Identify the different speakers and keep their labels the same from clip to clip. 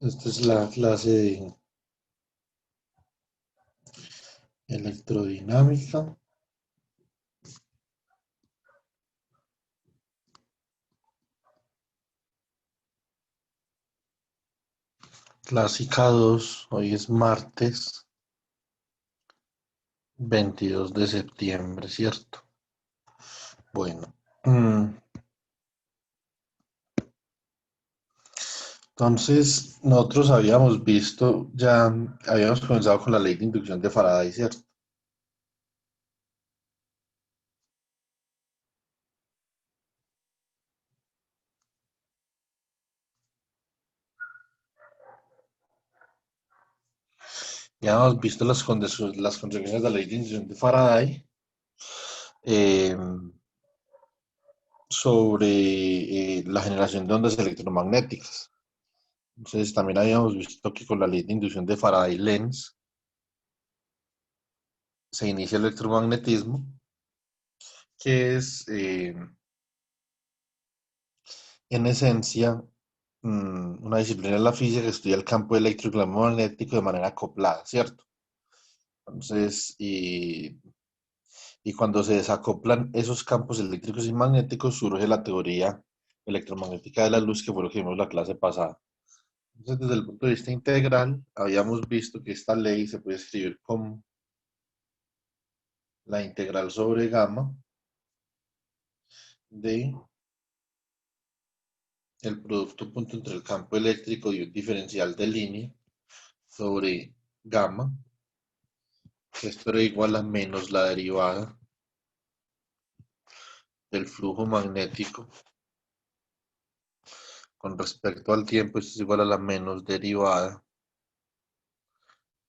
Speaker 1: Esta es la clase de electrodinámica. Clásica 2. Hoy es martes 22 de septiembre, ¿cierto? Bueno, entonces nosotros habíamos visto, ya habíamos comenzado con la ley de inducción de Faraday, ¿cierto? Ya hemos visto las consecuencias de la ley de inducción de Faraday eh, sobre la generación de ondas electromagnéticas. Entonces también habíamos visto que con la ley de inducción de Faraday-Lenz se inicia el electromagnetismo, que es en esencia una disciplina de la física que estudia el campo eléctrico y magnético de manera acoplada, ¿cierto? Entonces, y cuando se desacoplan esos campos eléctricos y magnéticos, surge la teoría electromagnética de la luz, que fue lo que vimos la clase pasada. Entonces, desde el punto de vista integral, habíamos visto que esta ley se puede escribir como la integral sobre gamma de el producto punto entre el campo eléctrico y un diferencial de línea sobre gamma, que esto era igual a menos la derivada del flujo magnético con respecto al tiempo, esto es igual a la menos derivada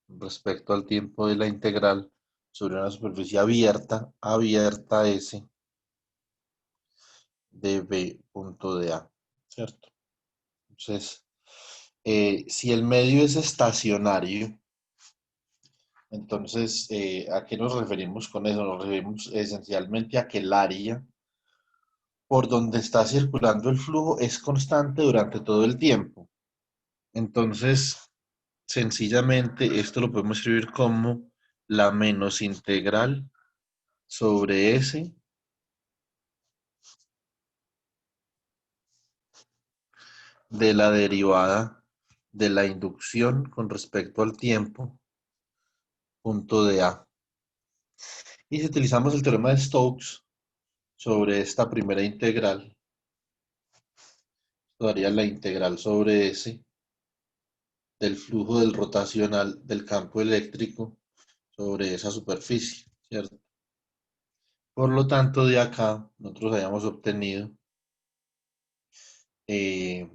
Speaker 1: con respecto al tiempo de la integral sobre una superficie abierta S de B punto de A, ¿cierto? Entonces, si el medio es estacionario, entonces, ¿a qué nos referimos con eso? Nos referimos esencialmente a que el área por donde está circulando el flujo es constante durante todo el tiempo. Entonces, sencillamente, esto lo podemos escribir como la menos integral sobre S de la derivada de la inducción con respecto al tiempo, punto de A. Y si utilizamos el teorema de Stokes sobre esta primera integral, esto daría la integral sobre S del flujo del rotacional del campo eléctrico sobre esa superficie, ¿cierto? Por lo tanto, de acá nosotros eh,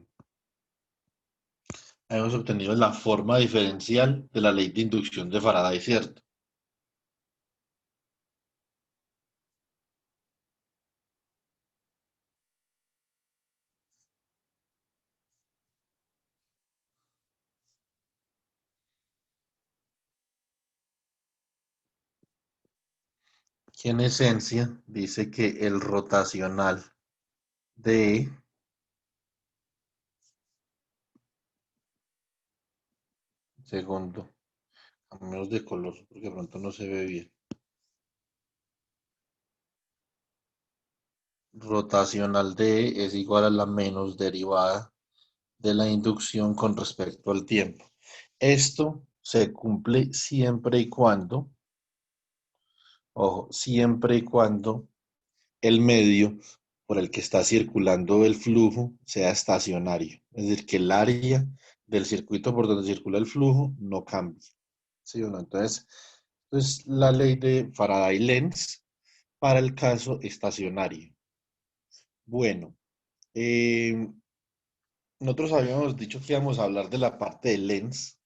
Speaker 1: habíamos obtenido la forma diferencial de la ley de inducción de Faraday, ¿cierto? Que en esencia dice que el rotacional de segundo, a menos de color, porque de pronto no se ve bien. Rotacional de es igual a la menos derivada de la inducción con respecto al tiempo. Esto se cumple siempre y cuando, ojo, siempre y cuando el medio por el que está circulando el flujo sea estacionario. Es decir, que el área del circuito por donde circula el flujo no cambie. ¿Sí o no? Entonces, es la ley de Faraday-Lenz para el caso estacionario. Bueno, eh, nosotros habíamos dicho que íbamos a hablar de la parte de Lenz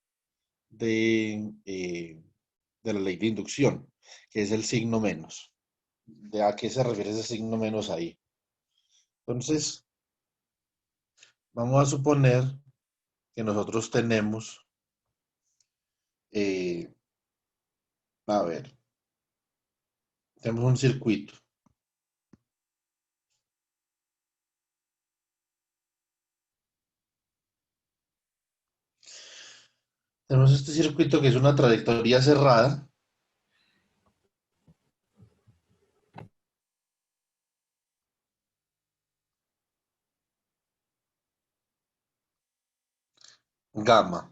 Speaker 1: de la ley de inducción, que es el signo menos. ¿De a qué se refiere ese signo menos ahí? Entonces, vamos a suponer que nosotros eh, a ver, tenemos un circuito. Tenemos este circuito que es una trayectoria cerrada. Gamma,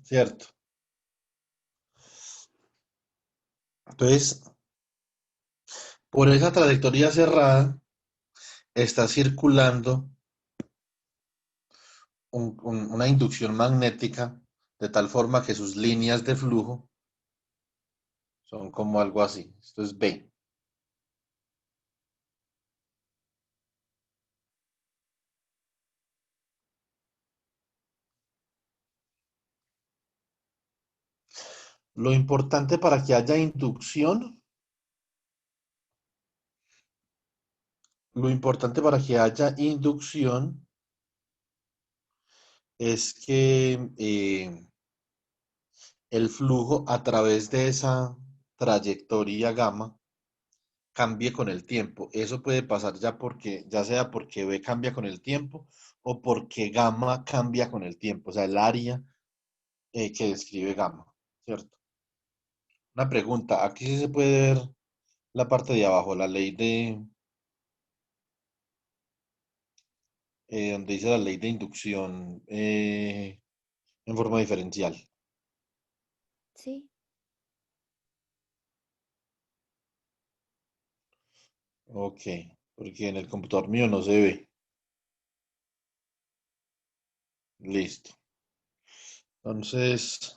Speaker 1: ¿cierto? Entonces, por esa trayectoria cerrada está circulando una inducción magnética de tal forma que sus líneas de flujo son como algo así. Esto es B. Lo importante para que haya inducción, lo importante para que haya inducción es que el flujo a través de esa trayectoria gamma cambie con el tiempo. Eso puede pasar ya sea porque B cambia con el tiempo o porque gamma cambia con el tiempo, o sea, el área que describe gamma, ¿cierto? Una pregunta, aquí sí se puede ver la parte de abajo, la ley donde dice la ley de inducción en forma diferencial.
Speaker 2: Sí.
Speaker 1: Ok, porque en el computador mío no se ve. Listo. Entonces,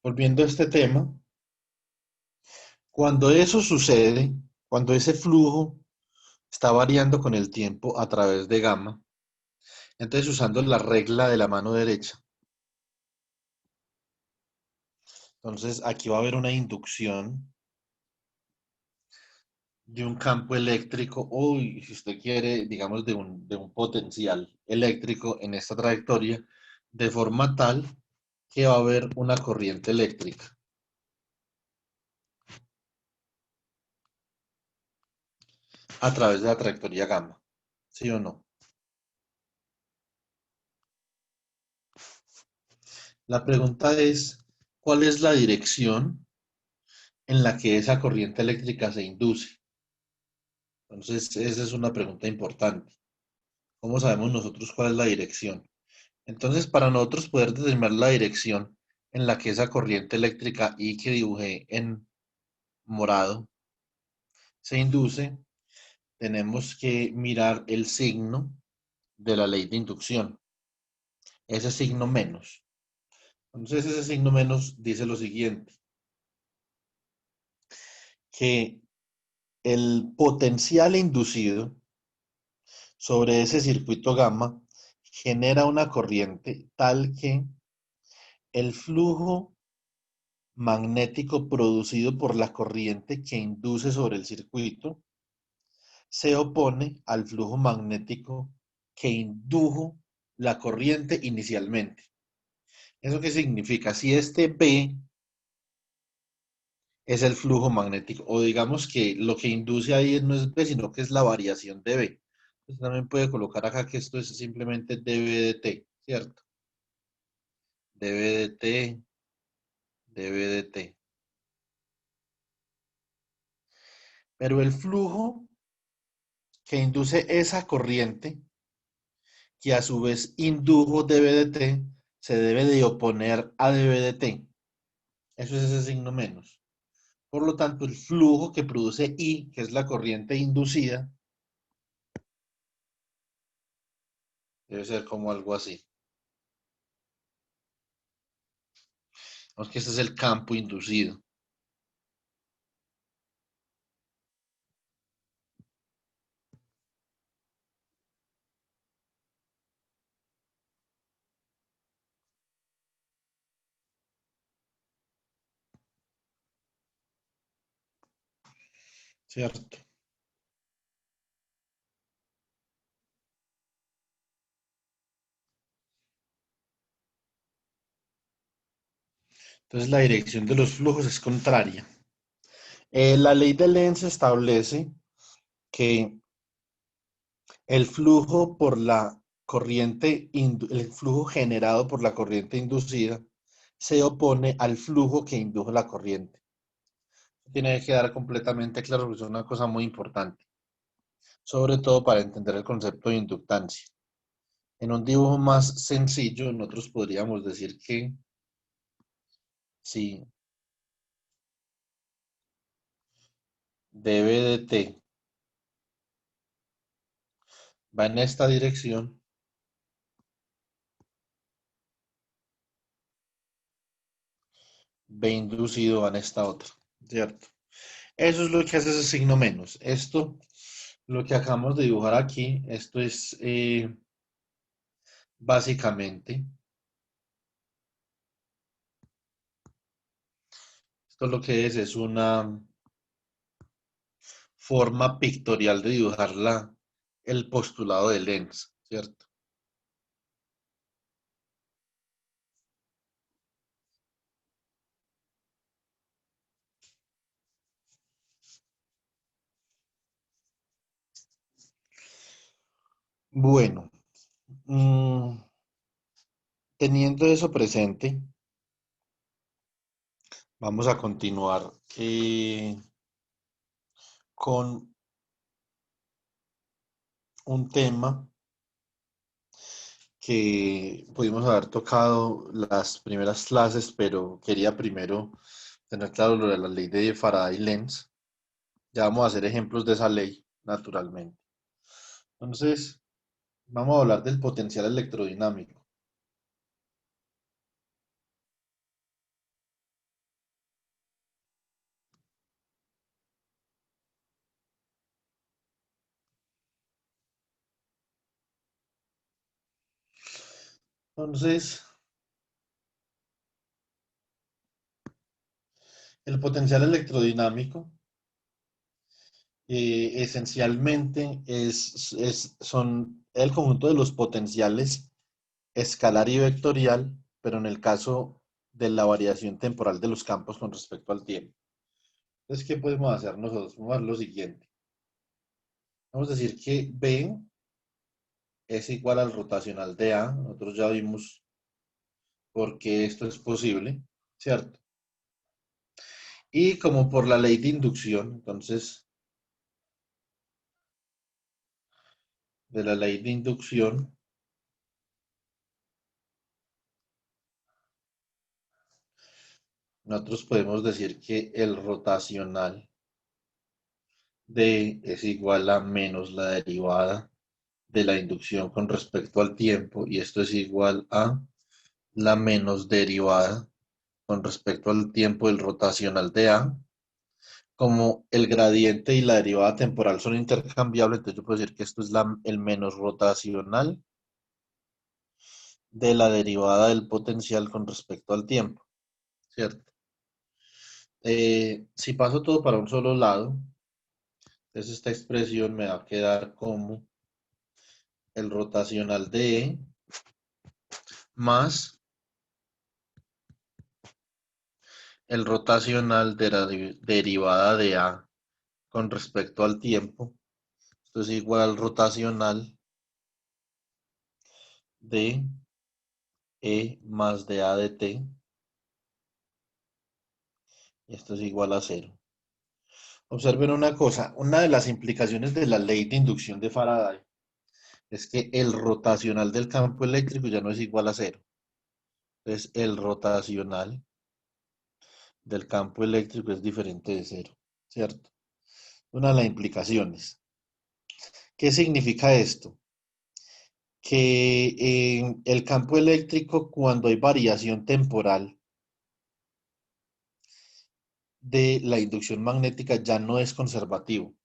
Speaker 1: volviendo a este tema, cuando eso sucede, cuando ese flujo está variando con el tiempo a través de gamma, entonces usando la regla de la mano derecha, entonces aquí va a haber una inducción de un campo eléctrico o, si usted quiere, digamos, de un potencial eléctrico en esta trayectoria, de forma tal que va a haber una corriente eléctrica a través de la trayectoria gamma. ¿Sí o no? La pregunta es, ¿cuál es la dirección en la que esa corriente eléctrica se induce? Entonces, esa es una pregunta importante. ¿Cómo sabemos nosotros cuál es la dirección? Entonces, para nosotros poder determinar la dirección en la que esa corriente eléctrica I que dibujé en morado se induce, tenemos que mirar el signo de la ley de inducción, ese signo menos. Entonces, ese signo menos dice lo siguiente, que el potencial inducido sobre ese circuito gamma genera una corriente tal que el flujo magnético producido por la corriente que induce sobre el circuito se opone al flujo magnético que indujo la corriente inicialmente. ¿Eso qué significa? Si este B es el flujo magnético, o digamos que lo que induce ahí no es B, sino que es la variación de B. Entonces también puede colocar acá que esto es simplemente dB de T, ¿cierto? DB de T, dB de T. Pero el flujo que induce esa corriente, que a su vez indujo dB de T, se debe de oponer a dB de T. Eso es ese signo menos. Por lo tanto, el flujo que produce I, que es la corriente inducida, debe ser como algo así. Es que este es el campo inducido, ¿cierto? Entonces la dirección de los flujos es contraria. La ley de Lenz establece que el flujo por la el flujo generado por la corriente inducida se opone al flujo que indujo la corriente. Tiene que quedar completamente claro porque es una cosa muy importante, sobre todo para entender el concepto de inductancia. En un dibujo más sencillo, nosotros podríamos decir que si dB de t va en esta dirección, B inducido va en esta otra, ¿cierto? Eso es lo que hace ese signo menos. Esto, lo que acabamos de dibujar aquí, esto es básicamente, esto lo que es una forma pictorial de dibujar el postulado de Lenz, ¿cierto? Bueno, mm, teniendo eso presente, vamos a continuar con un tema que pudimos haber tocado las primeras clases, pero quería primero tener claro lo de la ley de Faraday-Lenz. Ya vamos a hacer ejemplos de esa ley, naturalmente. Entonces, vamos a hablar del potencial electrodinámico. Entonces, el potencial electrodinámico esencialmente son el conjunto de los potenciales escalar y vectorial, pero en el caso de la variación temporal de los campos con respecto al tiempo. Entonces, ¿qué podemos hacer nosotros? Vamos a ver lo siguiente. Vamos a decir que B es igual al rotacional de A. Nosotros ya vimos por qué esto es posible, ¿cierto? Y como por la ley de inducción, entonces, de la ley de inducción, nosotros podemos decir que el rotacional de es igual a menos la derivada de la inducción con respecto al tiempo, y esto es igual a la menos derivada con respecto al tiempo del rotacional de A. Como el gradiente y la derivada temporal son intercambiables, entonces yo puedo decir que esto es el menos rotacional de la derivada del potencial con respecto al tiempo, ¿cierto? Si paso todo para un solo lado, entonces esta expresión me va a quedar como el rotacional de E más el rotacional de la derivada de A con respecto al tiempo. Esto es igual al rotacional de E más de A de T. Y esto es igual a cero. Observen una cosa, una de las implicaciones de la ley de inducción de Faraday es que el rotacional del campo eléctrico ya no es igual a cero. Entonces, el rotacional del campo eléctrico es diferente de cero, ¿cierto? Una de las implicaciones. ¿Qué significa esto? Que en el campo eléctrico, cuando hay variación temporal de la inducción magnética, ya no es conservativo.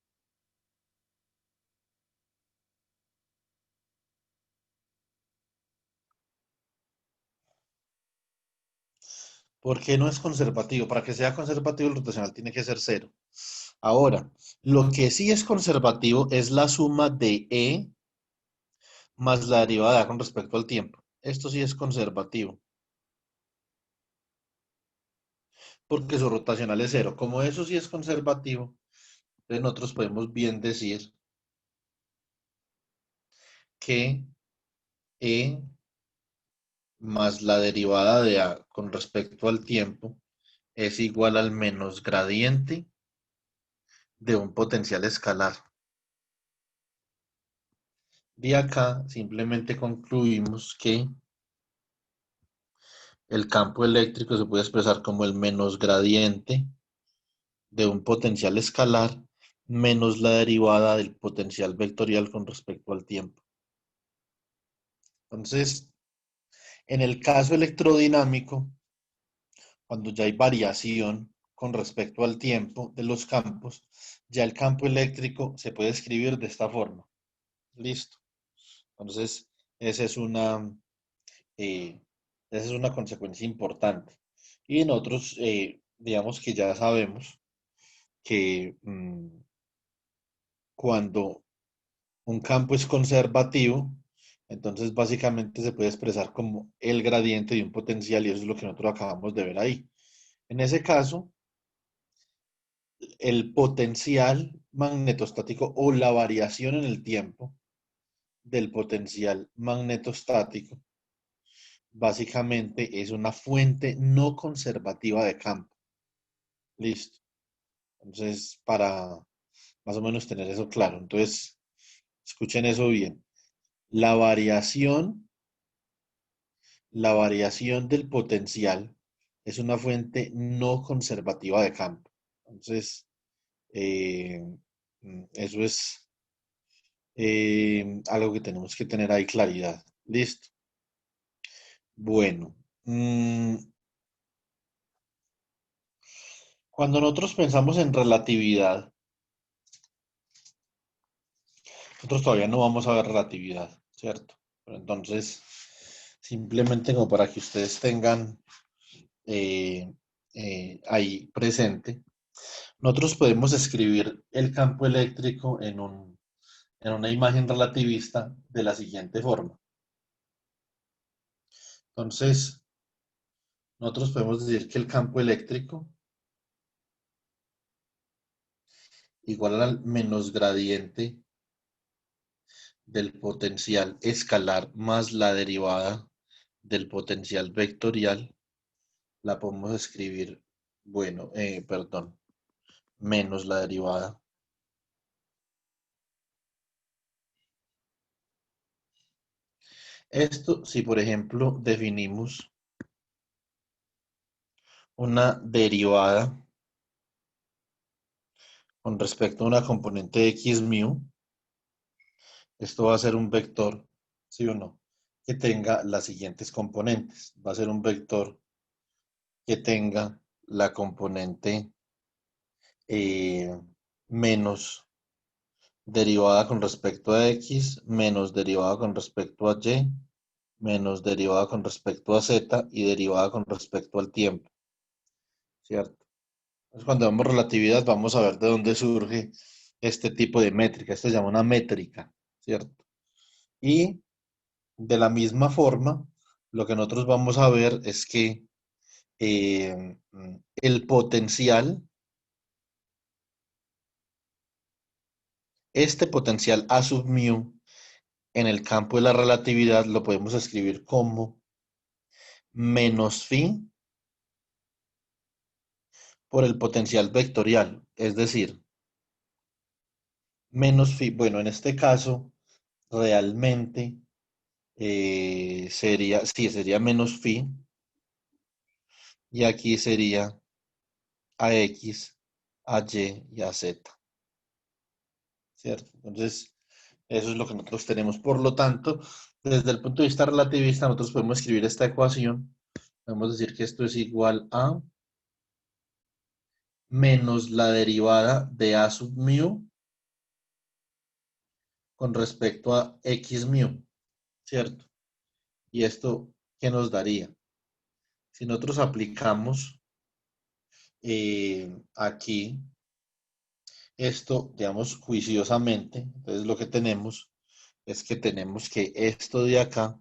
Speaker 1: ¿Por qué no es conservativo? Para que sea conservativo, el rotacional tiene que ser cero. Ahora, lo que sí es conservativo es la suma de E más la derivada de A con respecto al tiempo. Esto sí es conservativo, porque su rotacional es cero. Como eso sí es conservativo, entonces nosotros podemos bien decir que E más la derivada de A con respecto al tiempo es igual al menos gradiente de un potencial escalar. De acá simplemente concluimos que el campo eléctrico se puede expresar como el menos gradiente de un potencial escalar menos la derivada del potencial vectorial con respecto al tiempo. Entonces, en el caso electrodinámico, cuando ya hay variación con respecto al tiempo de los campos, ya el campo eléctrico se puede escribir de esta forma. Listo. Entonces, esa es una, eh, esa es una consecuencia importante. Y en otros, digamos que ya sabemos que cuando un campo es conservativo, entonces básicamente se puede expresar como el gradiente de un potencial y eso es lo que nosotros acabamos de ver ahí. En ese caso, el potencial magnetostático o la variación en el tiempo del potencial magnetostático básicamente es una fuente no conservativa de campo. Listo. Entonces, para más o menos tener eso claro. Entonces, escuchen eso bien. La variación La variación del potencial es una fuente no conservativa de campo. Entonces, eh, eso es algo que tenemos que tener ahí claridad. Listo. Bueno, cuando nosotros pensamos en relatividad, nosotros todavía no vamos a ver relatividad, ¿cierto? Pero entonces, simplemente como para que ustedes tengan eh, ahí presente. Nosotros podemos escribir el campo eléctrico en una imagen relativista de la siguiente forma. Entonces, nosotros podemos decir que el campo eléctrico igual al menos gradiente del potencial escalar más la derivada del potencial vectorial, la podemos escribir, bueno, perdón, menos la derivada. Esto, si por ejemplo definimos una derivada con respecto a una componente de x mu, esto va a ser un vector, ¿sí o no? Que tenga las siguientes componentes. Va a ser un vector que tenga la componente eh, menos derivada con respecto a x, menos derivada con respecto a y, menos derivada con respecto a z y derivada con respecto al tiempo, ¿cierto? Entonces, cuando vemos relatividad, vamos a ver de dónde surge este tipo de métrica. Esto se llama una métrica, ¿cierto? Y de la misma forma, lo que nosotros vamos a ver es que el potencial, este potencial A sub mu en el campo de la relatividad lo podemos escribir como menos phi por el potencial vectorial, es decir, menos phi, bueno, en este caso realmente sería, sí, sería menos phi y aquí sería a x, a y y a z, ¿cierto? Entonces, eso es lo que nosotros tenemos. Por lo tanto, desde el punto de vista relativista, nosotros podemos escribir esta ecuación. Podemos decir que esto es igual a menos la derivada de a sub mu con respecto a x mu, ¿cierto? Y esto, ¿qué nos daría? Si nosotros aplicamos aquí esto, digamos, juiciosamente, entonces lo que tenemos es que tenemos que esto de acá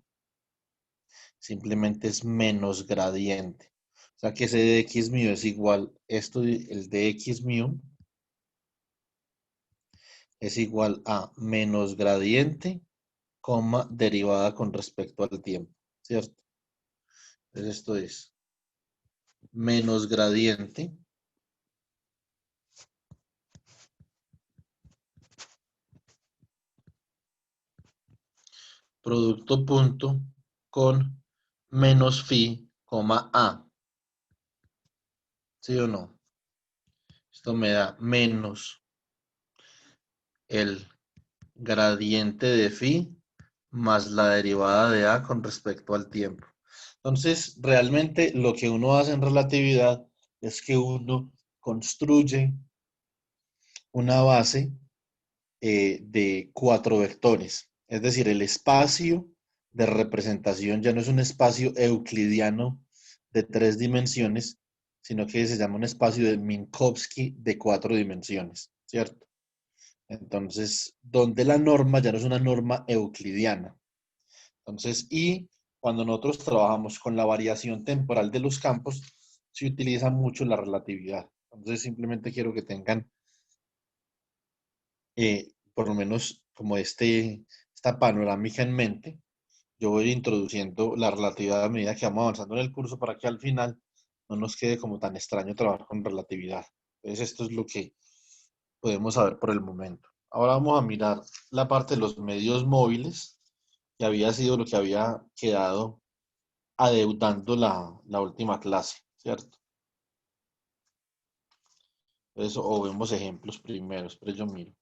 Speaker 1: simplemente es menos gradiente. O sea que ese de x mu es igual, el de x mu es igual a menos gradiente coma, derivada con respecto al tiempo, ¿cierto? Entonces esto es menos gradiente producto punto con menos phi, coma a, ¿sí o no? Esto me da menos el gradiente de phi más la derivada de a con respecto al tiempo. Entonces, realmente lo que uno hace en relatividad es que uno construye una base de cuatro vectores. Es decir, el espacio de representación ya no es un espacio euclidiano de tres dimensiones, sino que se llama un espacio de Minkowski de cuatro dimensiones, ¿cierto? Entonces, donde la norma ya no es una norma euclidiana. Entonces, y cuando nosotros trabajamos con la variación temporal de los campos, se utiliza mucho la relatividad. Entonces, simplemente quiero que tengan por lo menos como esta panorámica en mente. Yo voy introduciendo la relatividad a medida que vamos avanzando en el curso para que al final no nos quede como tan extraño trabajar con relatividad. Entonces, esto es lo que podemos saber por el momento. Ahora vamos a mirar la parte de los medios móviles, que había sido lo que había quedado adeudando la última clase, ¿cierto? Entonces, o vemos ejemplos primeros, pero yo miro.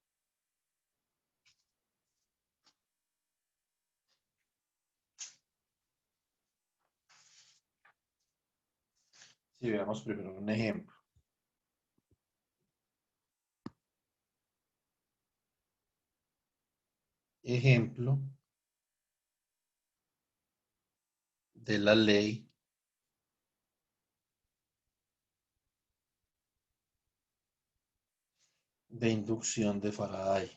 Speaker 1: Si veamos primero un ejemplo. Ejemplo de la ley de inducción de Faraday.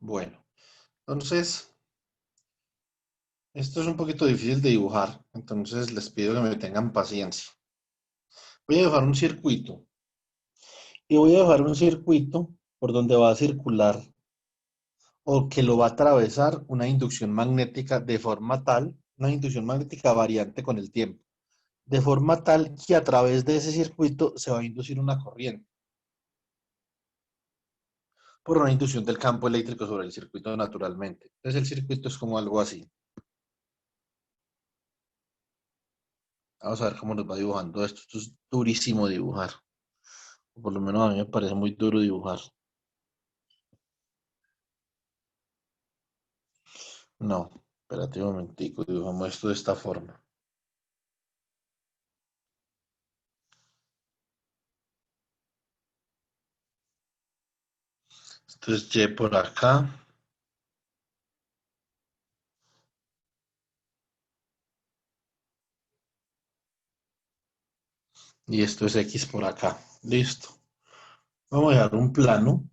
Speaker 1: Bueno, entonces, esto es un poquito difícil de dibujar, entonces les pido que me tengan paciencia. Voy a dibujar un circuito y voy a dibujar un circuito por donde va a circular o que lo va a atravesar una inducción magnética de forma tal, una inducción magnética variante con el tiempo, de forma tal que a través de ese circuito se va a inducir una corriente por una inducción del campo eléctrico sobre el circuito naturalmente. Entonces el circuito es como algo así. Vamos a ver cómo nos va dibujando esto. Esto es durísimo dibujar. O por lo menos a mí me parece muy duro dibujar. No, espérate un momentico, dibujamos esto de esta forma. Esto es Y por acá. Y esto es X por acá. Listo. Vamos a dejar un plano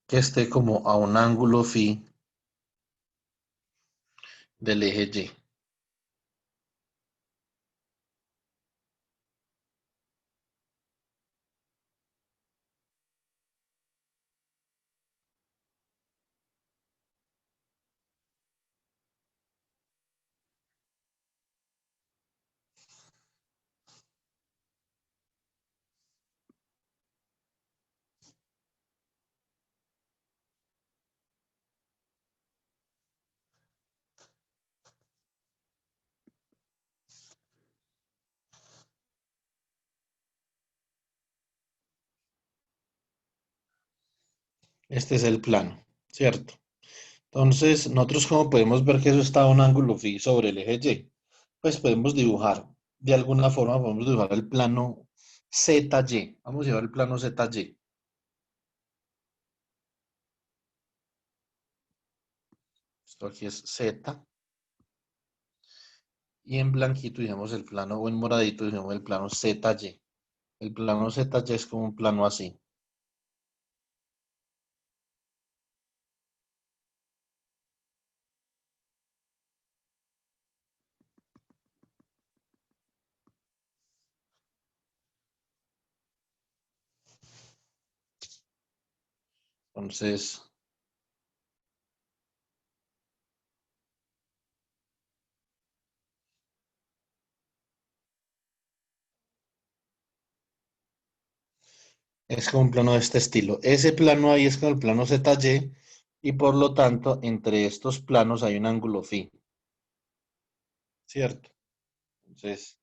Speaker 1: que esté como a un ángulo phi del eje Y. Este es el plano, ¿cierto? Entonces, nosotros cómo podemos ver que eso está a un ángulo phi sobre el eje Y. Pues podemos dibujar, de alguna forma podemos dibujar el plano ZY. Vamos a llevar el plano ZY. Esto aquí es Z. Y en blanquito dibujamos el plano, o en moradito dibujamos el plano ZY. El plano ZY es como un plano así. Entonces, es como un plano de este estilo. Ese plano ahí es como el plano ZY y por lo tanto, entre estos planos hay un ángulo phi, ¿cierto? Entonces,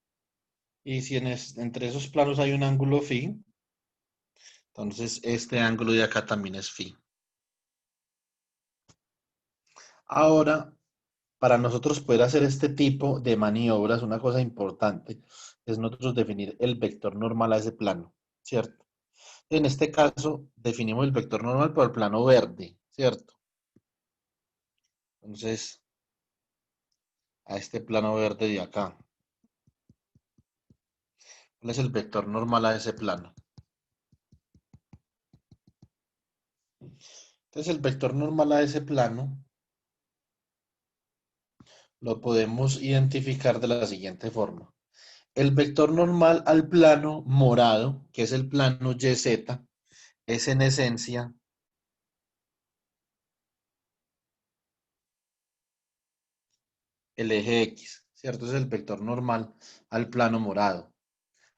Speaker 1: y si entre esos planos hay un ángulo phi, entonces este ángulo de acá también es phi. Ahora, para nosotros poder hacer este tipo de maniobras, una cosa importante es nosotros definir el vector normal a ese plano, ¿cierto? En este caso, definimos el vector normal por el plano verde, ¿cierto? Entonces, a este plano verde de acá. ¿Cuál es el vector normal a ese plano? Entonces, el vector normal a ese plano lo podemos identificar de la siguiente forma. El vector normal al plano morado, que es el plano YZ, es en esencia el eje X, ¿cierto? Es el vector normal al plano morado.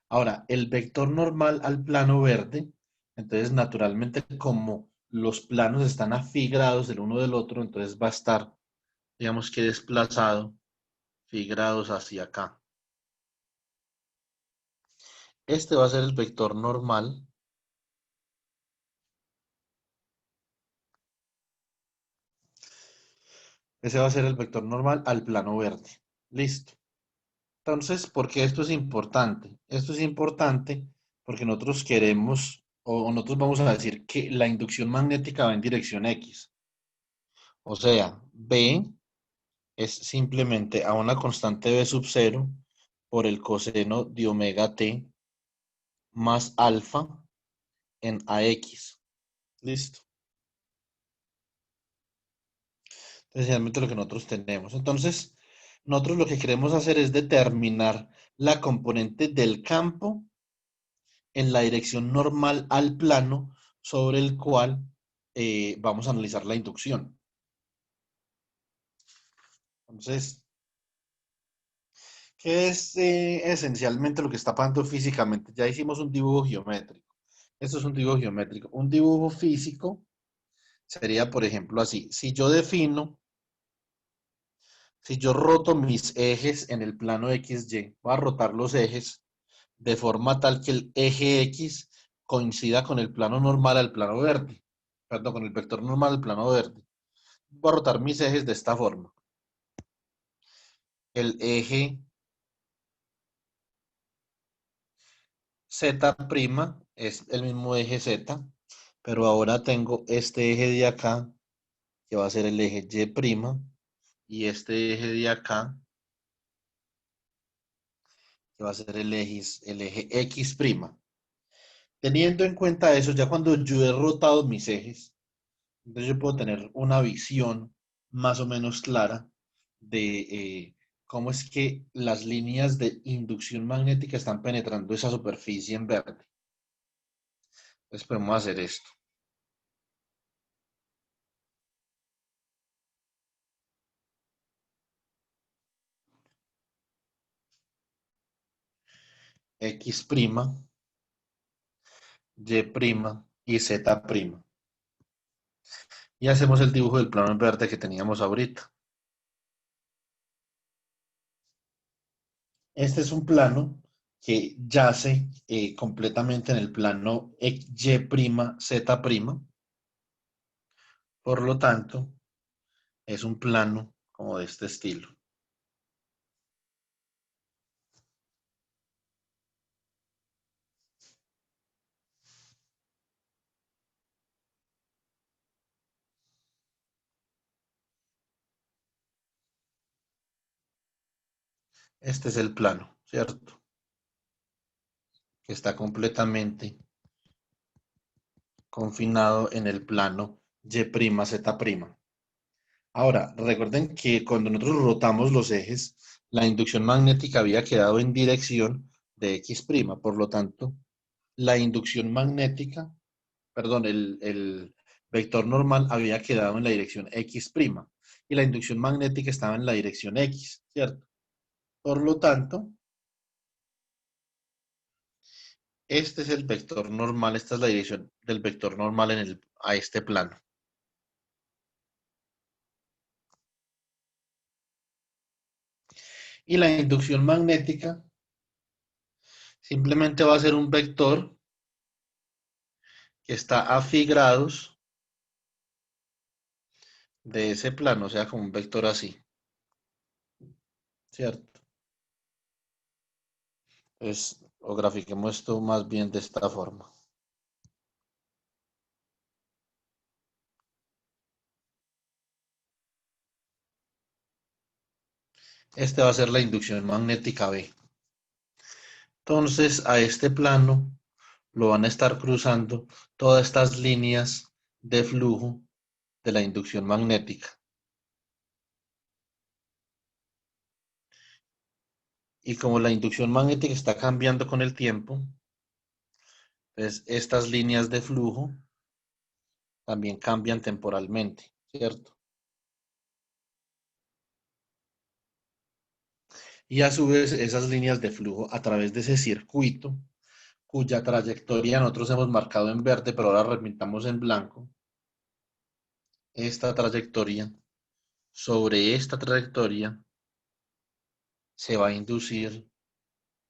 Speaker 1: Ahora, el vector normal al plano verde, entonces naturalmente como los planos están a phi grados el uno del otro, entonces va a estar, digamos que desplazado phi grados hacia acá. Este va a ser el vector normal. Ese va a ser el vector normal al plano verde. Listo. Entonces, ¿por qué esto es importante? Esto es importante porque nosotros queremos, o nosotros vamos a decir que la inducción magnética va en dirección X. O sea, B es simplemente a una constante B sub cero por el coseno de omega t más alfa en AX. Listo. Entonces, realmente lo que nosotros tenemos. Entonces, nosotros lo que queremos hacer es determinar la componente del campo en la dirección normal al plano sobre el cual vamos a analizar la inducción. Entonces, ¿qué es esencialmente lo que está pasando físicamente? Ya hicimos un dibujo geométrico. Esto es un dibujo geométrico. Un dibujo físico sería, por ejemplo, así. Si yo roto mis ejes en el plano XY, voy a rotar los ejes de forma tal que el eje X coincida con el plano normal al plano verde. Perdón, con el vector normal al plano verde. Voy a rotar mis ejes de esta forma. El eje Z' es el mismo eje Z, pero ahora tengo este eje de acá, que va a ser el eje Y', y este eje de acá, que va a ser el eje X'. Teniendo en cuenta eso, ya cuando yo he rotado mis ejes, entonces yo puedo tener una visión más o menos clara de cómo es que las líneas de inducción magnética están penetrando esa superficie en verde. Entonces podemos hacer esto. X', Y' y Z'. Y hacemos el dibujo del plano en verde que teníamos ahorita. Este es un plano que yace completamente en el plano Y', Z'. Por lo tanto, es un plano como de este estilo. Este es el plano, ¿cierto? que está completamente confinado en el plano Y', Z'. Ahora, recuerden que cuando nosotros rotamos los ejes, la inducción magnética había quedado en dirección de X'. Por lo tanto, la inducción magnética, perdón, el vector normal había quedado en la dirección X'. Y la inducción magnética estaba en la dirección X, ¿cierto? Por lo tanto, este es el vector normal, esta es la dirección del vector normal a este plano. Y la inducción magnética simplemente va a ser un vector que está a phi grados de ese plano, o sea, como un vector así, ¿cierto? Pues, o grafiquemos esto más bien de esta forma. Este va a ser la inducción magnética B. Entonces, a este plano lo van a estar cruzando todas estas líneas de flujo de la inducción magnética. Y como la inducción magnética está cambiando con el tiempo, pues estas líneas de flujo también cambian temporalmente, ¿cierto? Y a su vez esas líneas de flujo a través de ese circuito, cuya trayectoria nosotros hemos marcado en verde, pero ahora repintamos en blanco, esta trayectoria, sobre esta trayectoria se va a inducir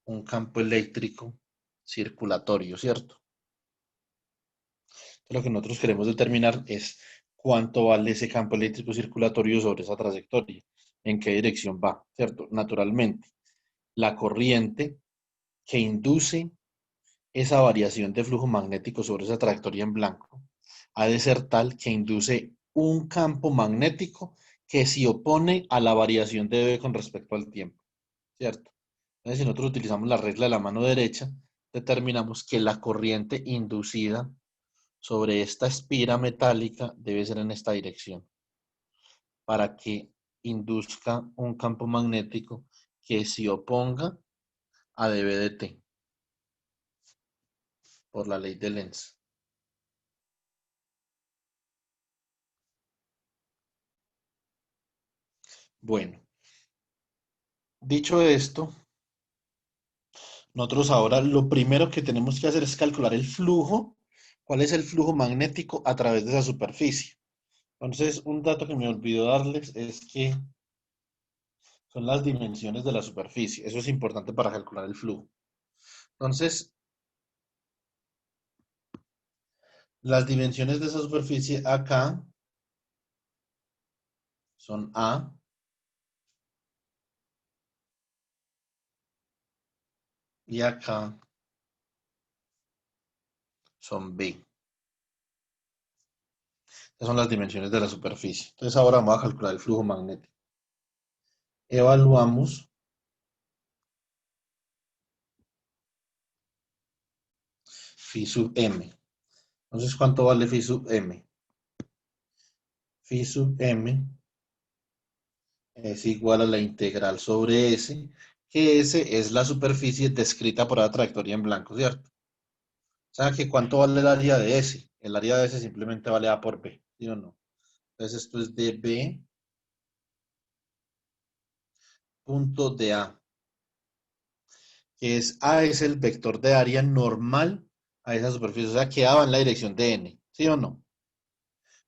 Speaker 1: un campo eléctrico circulatorio, ¿cierto? Lo que nosotros queremos determinar es cuánto vale ese campo eléctrico circulatorio sobre esa trayectoria, en qué dirección va, ¿cierto? Naturalmente, la corriente que induce esa variación de flujo magnético sobre esa trayectoria en blanco ha de ser tal que induce un campo magnético que se opone a la variación de B con respecto al tiempo, ¿cierto? Entonces, si nosotros utilizamos la regla de la mano derecha, determinamos que la corriente inducida sobre esta espira metálica debe ser en esta dirección para que induzca un campo magnético que se oponga a dB de T por la ley de Lenz. Bueno, dicho esto, nosotros ahora lo primero que tenemos que hacer es calcular el flujo, cuál es el flujo magnético a través de esa superficie. Entonces, un dato que me olvidó darles es que son las dimensiones de la superficie. Eso es importante para calcular el flujo. Entonces, las dimensiones de esa superficie acá son A y acá son B. Estas son las dimensiones de la superficie. Entonces ahora vamos a calcular el flujo magnético. Evaluamos phi sub m. Entonces, ¿cuánto vale phi sub m? Phi sub m es igual a la integral sobre S, que S es la superficie descrita por la trayectoria en blanco, ¿cierto? O sea, que ¿cuánto vale el área de S? El área de S simplemente vale A por B, ¿sí o no? Entonces esto es de B punto de A, que es A es el vector de área normal a esa superficie, o sea, que A va en la dirección de N, ¿sí o no?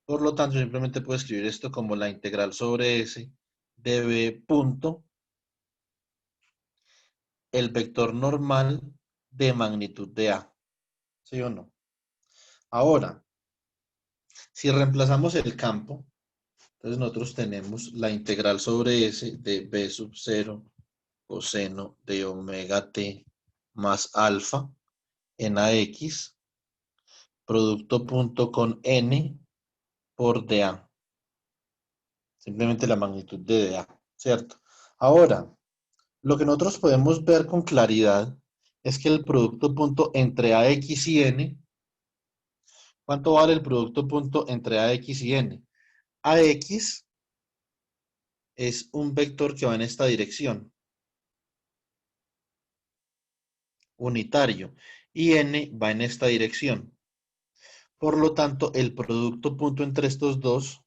Speaker 1: Por lo tanto, simplemente puedo escribir esto como la integral sobre S de B punto el vector normal de magnitud de A, ¿sí o no? Ahora, si reemplazamos el campo, entonces nosotros tenemos la integral sobre S de B sub 0 coseno de omega t más alfa en AX, producto punto con N por dA. Simplemente la magnitud de dA, ¿cierto? Ahora, lo que nosotros podemos ver con claridad es que el producto punto entre AX y N, ¿cuánto vale el producto punto entre AX y N? AX es un vector que va en esta dirección, unitario, y N va en esta dirección. Por lo tanto, el producto punto entre estos dos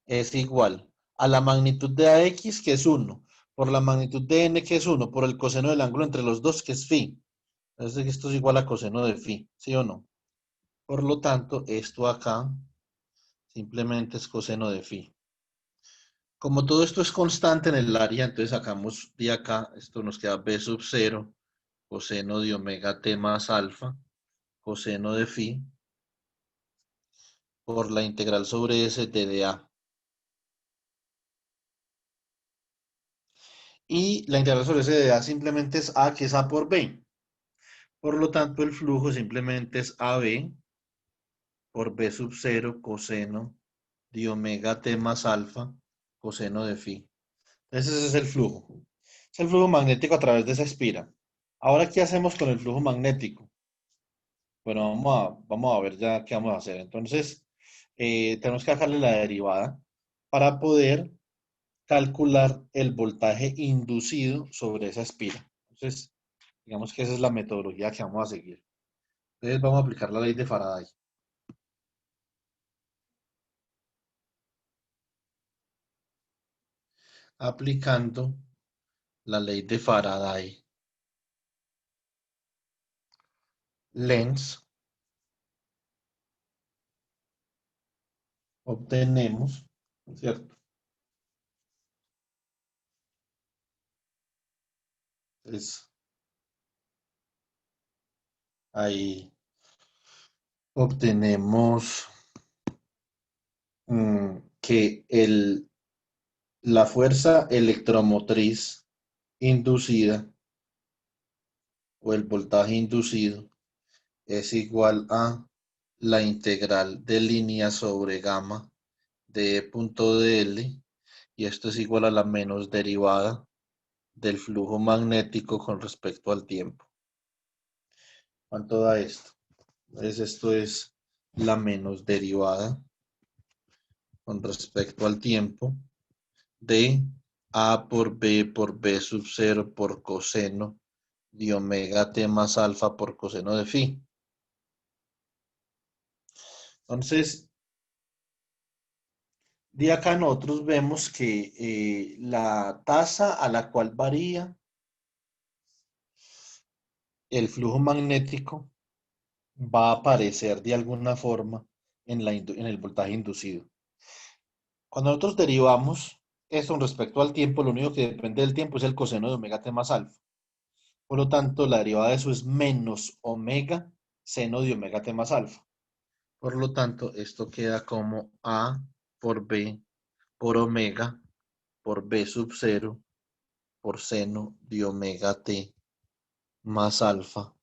Speaker 1: es igual a la magnitud de AX, que es 1, por la magnitud de N, que es 1, por el coseno del ángulo entre los dos, que es phi. Entonces, esto es igual a coseno de phi, ¿sí o no? Por lo tanto, esto acá simplemente es coseno de phi. Como todo esto es constante en el área, entonces sacamos de acá, esto nos queda b sub 0, coseno de omega t más alfa, coseno de phi, por la integral sobre s de dA. Y la integral sobre s de A simplemente es A, que es A por B. Por lo tanto, el flujo simplemente es AB por B sub 0 coseno de omega t más alfa, coseno de phi. Entonces ese es el flujo. Es el flujo magnético a través de esa espira. Ahora, ¿qué hacemos con el flujo magnético? Bueno, vamos a ver ya qué vamos a hacer. Entonces, tenemos que sacarle la derivada para poder calcular el voltaje inducido sobre esa espira. Entonces, digamos que esa es la metodología que vamos a seguir. Entonces, vamos a aplicar la ley de Faraday. Aplicando la ley de Faraday, Lenz, obtenemos, ¿cierto? Entonces, ahí obtenemos que la fuerza electromotriz inducida o el voltaje inducido es igual a la integral de línea sobre gamma de E punto de L, y esto es igual a la menos derivada del flujo magnético con respecto al tiempo. ¿Cuánto da esto? Entonces esto es la menos derivada con respecto al tiempo de A por B sub 0 por coseno de omega t más alfa por coseno de phi. Entonces, de acá nosotros vemos que la tasa a la cual varía el flujo magnético va a aparecer de alguna forma en el voltaje inducido. Cuando nosotros derivamos esto con respecto al tiempo, lo único que depende del tiempo es el coseno de omega t más alfa. Por lo tanto, la derivada de eso es menos omega seno de omega t más alfa. Por lo tanto, esto queda como A por B por omega por B sub 0 por seno de omega t más alfa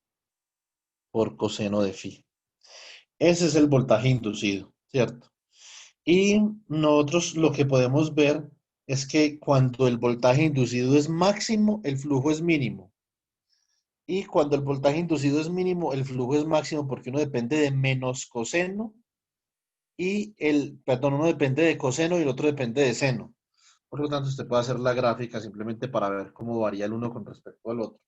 Speaker 1: por coseno de phi. Ese es el voltaje inducido, ¿cierto? Y nosotros lo que podemos ver es que cuando el voltaje inducido es máximo, el flujo es mínimo. Y cuando el voltaje inducido es mínimo, el flujo es máximo porque uno depende de menos coseno uno depende de coseno y el otro depende de seno. Por lo tanto, usted puede hacer la gráfica simplemente para ver cómo varía el uno con respecto al otro.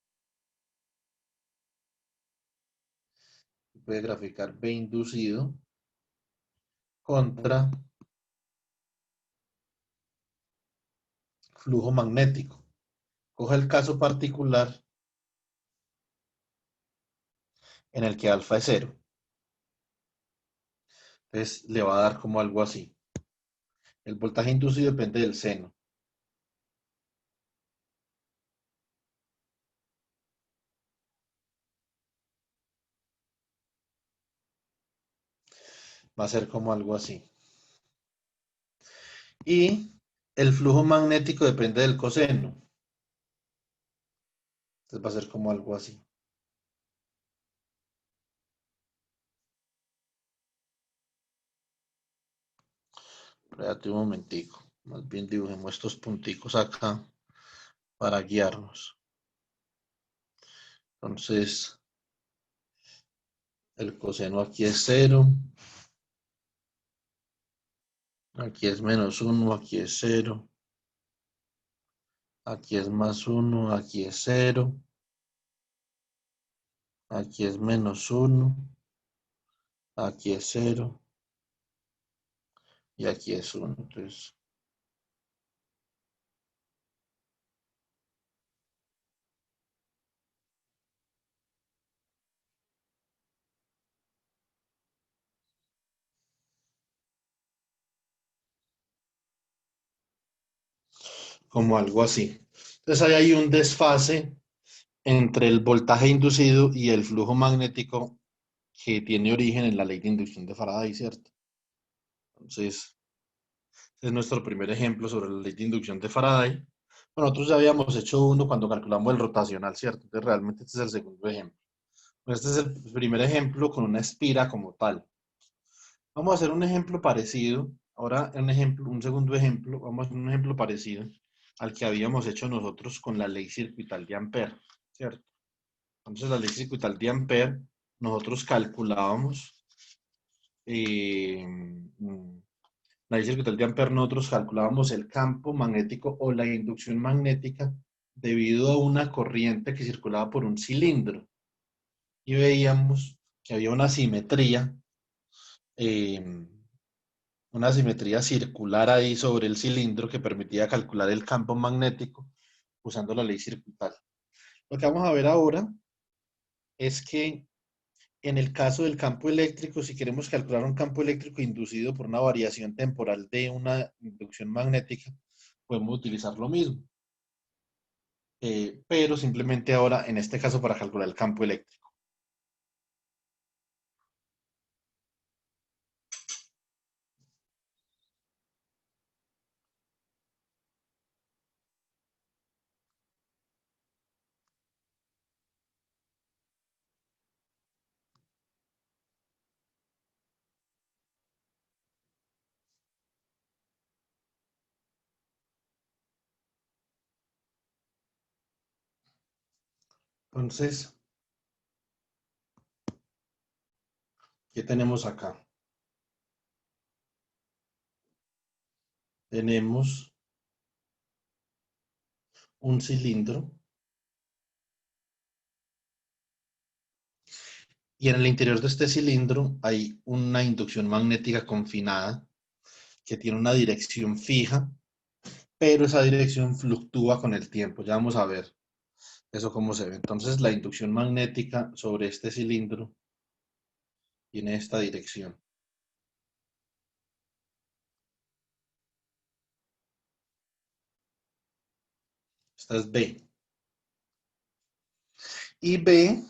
Speaker 1: Puede graficar B inducido contra flujo magnético. Coge el caso particular en el que alfa es cero. Entonces le va a dar como algo así. El voltaje inducido depende del seno. Va a ser como algo así. Y el flujo magnético depende del coseno. Entonces va a ser como algo así. Espérate un momentico. Más bien dibujemos estos punticos acá para guiarnos. Entonces, el coseno aquí es 0. Aquí es -1, aquí es 0. Aquí es +1, aquí es 0. Aquí es -1. Aquí es 0. Y aquí es 1. Entonces, como algo así. Entonces, ahí hay un desfase entre el voltaje inducido y el flujo magnético que tiene origen en la ley de inducción de Faraday, ¿cierto? Entonces, es nuestro primer ejemplo sobre la ley de inducción de Faraday. Bueno, nosotros ya habíamos hecho uno cuando calculamos el rotacional, ¿cierto? Entonces, realmente este es el segundo ejemplo. Este es el primer ejemplo con una espira como tal. Vamos a hacer un ejemplo parecido. Ahora, un segundo ejemplo. Vamos a hacer un ejemplo parecido al que habíamos hecho nosotros con la ley circuital de Ampère, ¿cierto? Entonces, la ley circuital de Ampère, nosotros calculábamos eh, la ley circuital de Ampère, nosotros calculábamos el campo magnético o la inducción magnética debido a una corriente que circulaba por un cilindro. Y veíamos que había eh, una simetría circular ahí sobre el cilindro que permitía calcular el campo magnético usando la ley circuital. Lo que vamos a ver ahora es que en el caso del campo eléctrico, si queremos calcular un campo eléctrico inducido por una variación temporal de una inducción magnética, podemos utilizar lo mismo, pero simplemente ahora, en este caso, para calcular el campo eléctrico. Entonces, ¿qué tenemos acá? Tenemos un cilindro y en el interior de este cilindro hay una inducción magnética confinada que tiene una dirección fija, pero esa dirección fluctúa con el tiempo. Ya vamos a ver eso cómo se ve. Entonces, la inducción magnética sobre este cilindro tiene esta dirección. Esta es B. Y B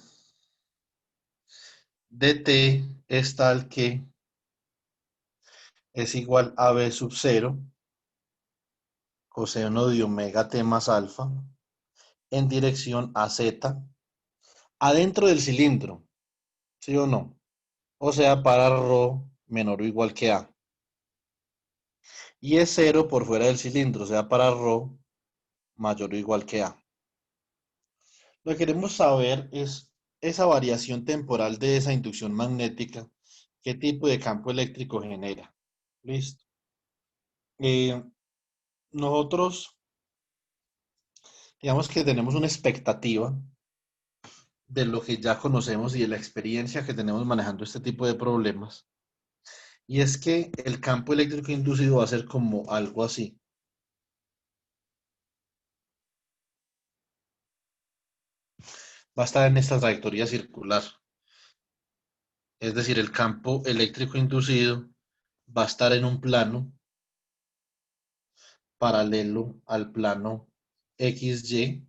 Speaker 1: de T es tal que es igual a B sub 0, coseno de omega T más alfa, en dirección a Z, adentro del cilindro, ¿sí o no? O sea, para ρ menor o igual que A. Y es 0 por fuera del cilindro, o sea, para ρ mayor o igual que A. Lo que queremos saber es esa variación temporal de esa inducción magnética, qué tipo de campo eléctrico genera. ¿Listo? Eh, nosotros, digamos que tenemos una expectativa de lo que ya conocemos y de la experiencia que tenemos manejando este tipo de problemas. Y es que el campo eléctrico inducido va a ser como algo así. Va a estar en esta trayectoria circular. Es decir, el campo eléctrico inducido va a estar en un plano paralelo al plano XY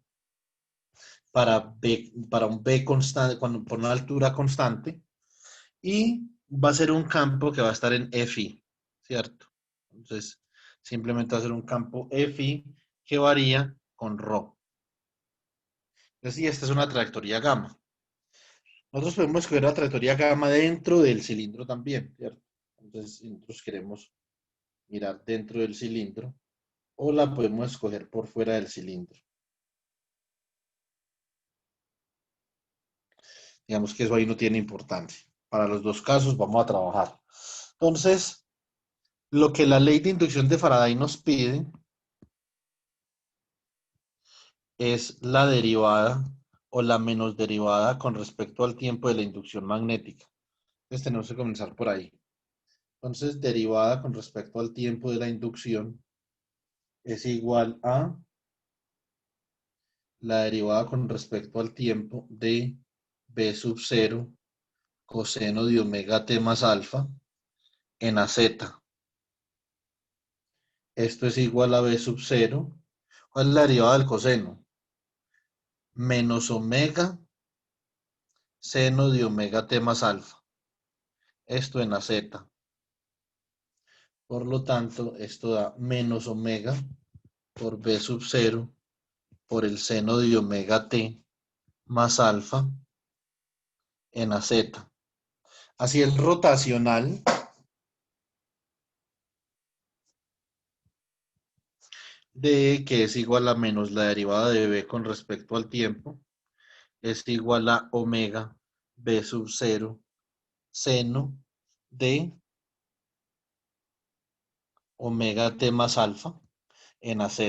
Speaker 1: para un B constante, por una altura constante, y va a ser un campo que va a estar en FI, ¿cierto? Entonces, simplemente va a ser un campo FI que varía con ρ. Entonces, y esta es una trayectoria gamma. Nosotros podemos escoger la trayectoria gamma dentro del cilindro también, ¿cierto? Entonces, si nosotros queremos mirar dentro del cilindro, o la podemos escoger por fuera del cilindro. Digamos que eso ahí no tiene importancia. Para los dos casos vamos a trabajar. Entonces, lo que la ley de inducción de Faraday nos pide es la derivada o la menos derivada con respecto al tiempo de la inducción magnética. Entonces tenemos que comenzar por ahí. Entonces, derivada con respecto al tiempo de la inducción es igual a la derivada con respecto al tiempo de B sub 0 coseno de omega t más alfa en AZ. Esto es igual a B sub 0. ¿Cuál es la derivada del coseno? Menos omega seno de omega t más alfa. Esto en AZ. Por lo tanto, esto da menos omega por B sub 0 por el seno de omega t más alfa en AZ. Así el rotacional de que es igual a menos la derivada de B con respecto al tiempo es igual a omega B sub 0 seno de omega t más alfa en AZ.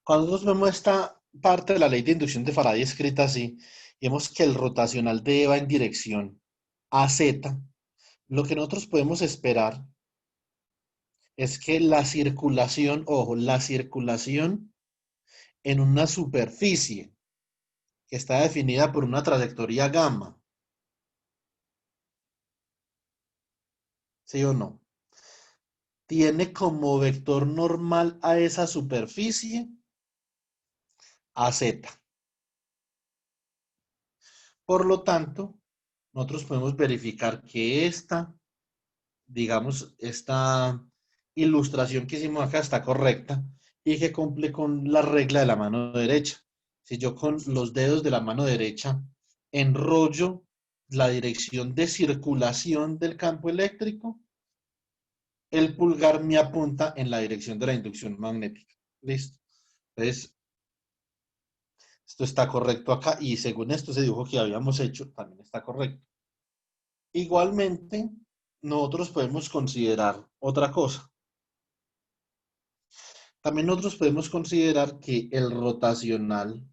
Speaker 1: Cuando nosotros vemos esta parte de la ley de inducción de Faraday escrita así, vemos que el rotacional de E va en dirección a Z, lo que nosotros podemos esperar es que la circulación, ojo, la circulación en una superficie que está definida por una trayectoria gamma, ¿sí o no? Tiene como vector normal a esa superficie a Z. Por lo tanto, nosotros podemos verificar que digamos, esta ilustración que hicimos acá está correcta y que cumple con la regla de la mano derecha. Si yo con los dedos de la mano derecha enrollo la dirección de circulación del campo eléctrico, el pulgar me apunta en la dirección de la inducción magnética. ¿Listo? Entonces, esto está correcto acá y según esto, ese dibujo que habíamos hecho también está correcto. Igualmente, nosotros podemos considerar otra cosa. También nosotros podemos considerar que el rotacional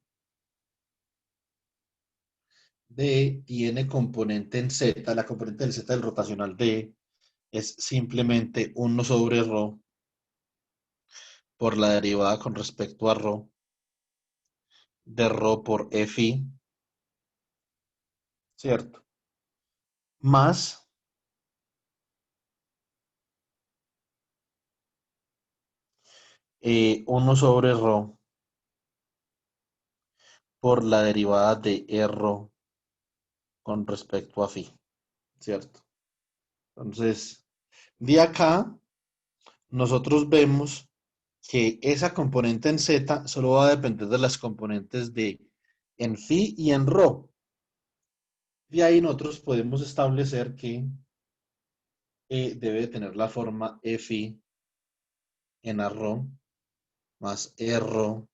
Speaker 1: de tiene componente en Z, la componente del Z del rotacional de es simplemente 1 sobre ρ por la derivada con respecto a ρ de ρ por Fi, ¿cierto? Más 1 sobre ρ por la derivada de ρ con respecto a Fi, ¿cierto? Entonces, de acá nosotros vemos que esa componente en Z solo va a depender de las componentes de en phi y en rho. De ahí nosotros podemos establecer que debe tener la forma Fi en arro más rho,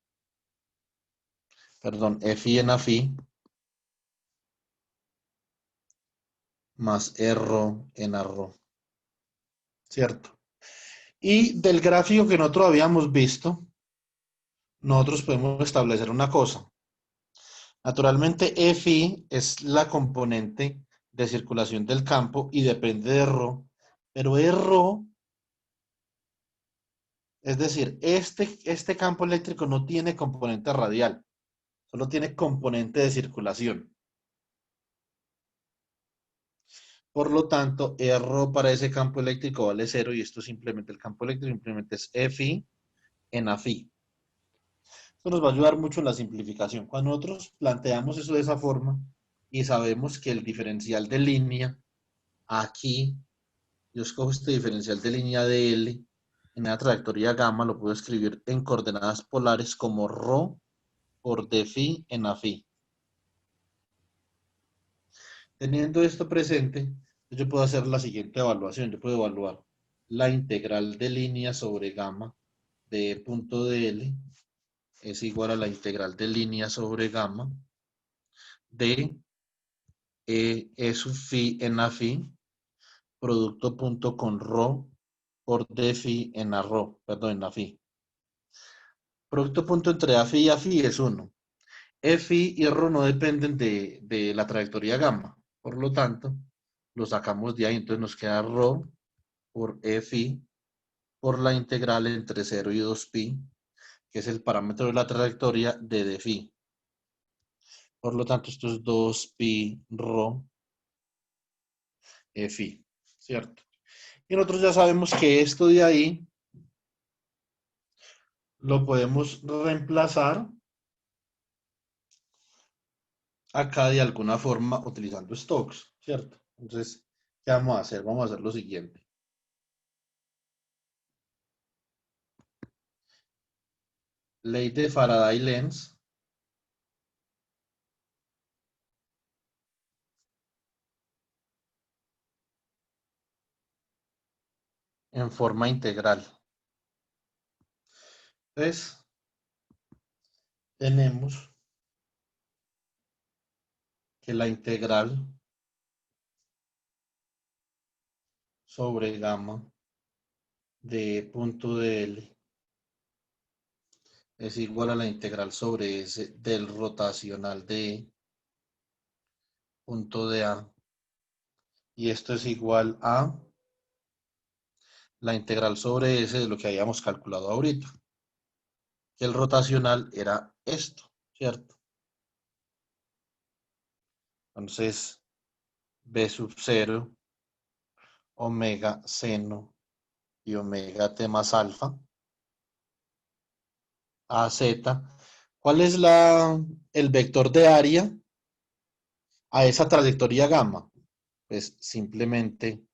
Speaker 1: perdón, Fi en Fi más rho en arro, ¿cierto? Y del gráfico que nosotros habíamos visto, nosotros podemos establecer una cosa. Naturalmente, Fi es la componente de circulación del campo y depende de ρ, pero ρ, es decir, este campo eléctrico no tiene componente radial, solo tiene componente de circulación. Por lo tanto, ρ para ese campo eléctrico vale 0 y esto simplemente el campo eléctrico simplemente es Fi en Fi. Esto nos va a ayudar mucho en la simplificación. Cuando nosotros planteamos eso de esa forma y sabemos que el diferencial de línea aquí, yo escojo este diferencial de línea de L en la trayectoria gamma, lo puedo escribir en coordenadas polares como ρ por d phi en a phi. Teniendo esto presente, yo puedo hacer la siguiente evaluación. Yo puedo evaluar la integral de línea sobre gamma de punto de L es igual a la integral de línea sobre gamma de E sub phi en A phi, producto punto con rho por D phi en A rho, perdón, en A phi. Producto punto entre A phi y A phi es 1. E phi y rho no dependen de la trayectoria gamma. Por lo tanto, lo sacamos de ahí. Entonces nos queda rho por E phi por la integral entre 0 y 2 pi, que es el parámetro de la trayectoria de D phi. Por lo tanto, esto es 2 pi rho E phi, ¿cierto? Y nosotros ya sabemos que esto de ahí lo podemos reemplazar acá de alguna forma utilizando Stokes, ¿cierto? Entonces, ¿qué vamos a hacer? Vamos a hacer lo siguiente. Ley de Faraday-Lenz en forma integral. Entonces, tenemos que la integral sobre gamma de punto de L es igual a la integral sobre S del rotacional de punto de A. Y esto es igual a la integral sobre S de lo que habíamos calculado ahorita. Que el rotacional era esto, ¿cierto? Entonces, B sub 0, omega seno y omega t más alfa, a z. ¿Cuál es el vector de área a esa trayectoria gamma? Pues simplemente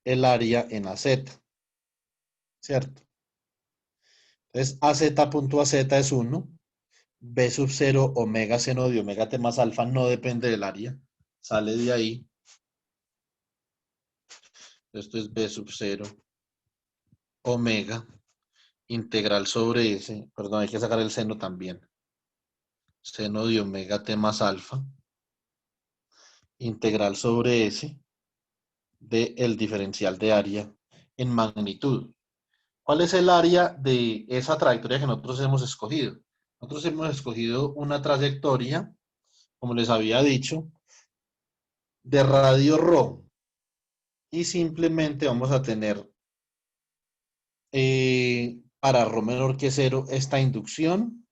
Speaker 1: el área en AZ, ¿cierto? Entonces, AZ punto AZ es 1, B sub 0, omega seno de omega t más alfa no depende del área, sale de ahí. Esto es B sub 0, omega, integral sobre S, perdón, hay que sacar el seno también, seno de omega t más alfa, integral sobre S del diferencial de área en magnitud. ¿Cuál es el área de esa trayectoria que nosotros hemos escogido? Nosotros hemos escogido una trayectoria, como les había dicho, de radio rho. Y simplemente vamos a tener para rho menor que 0 esta inducción.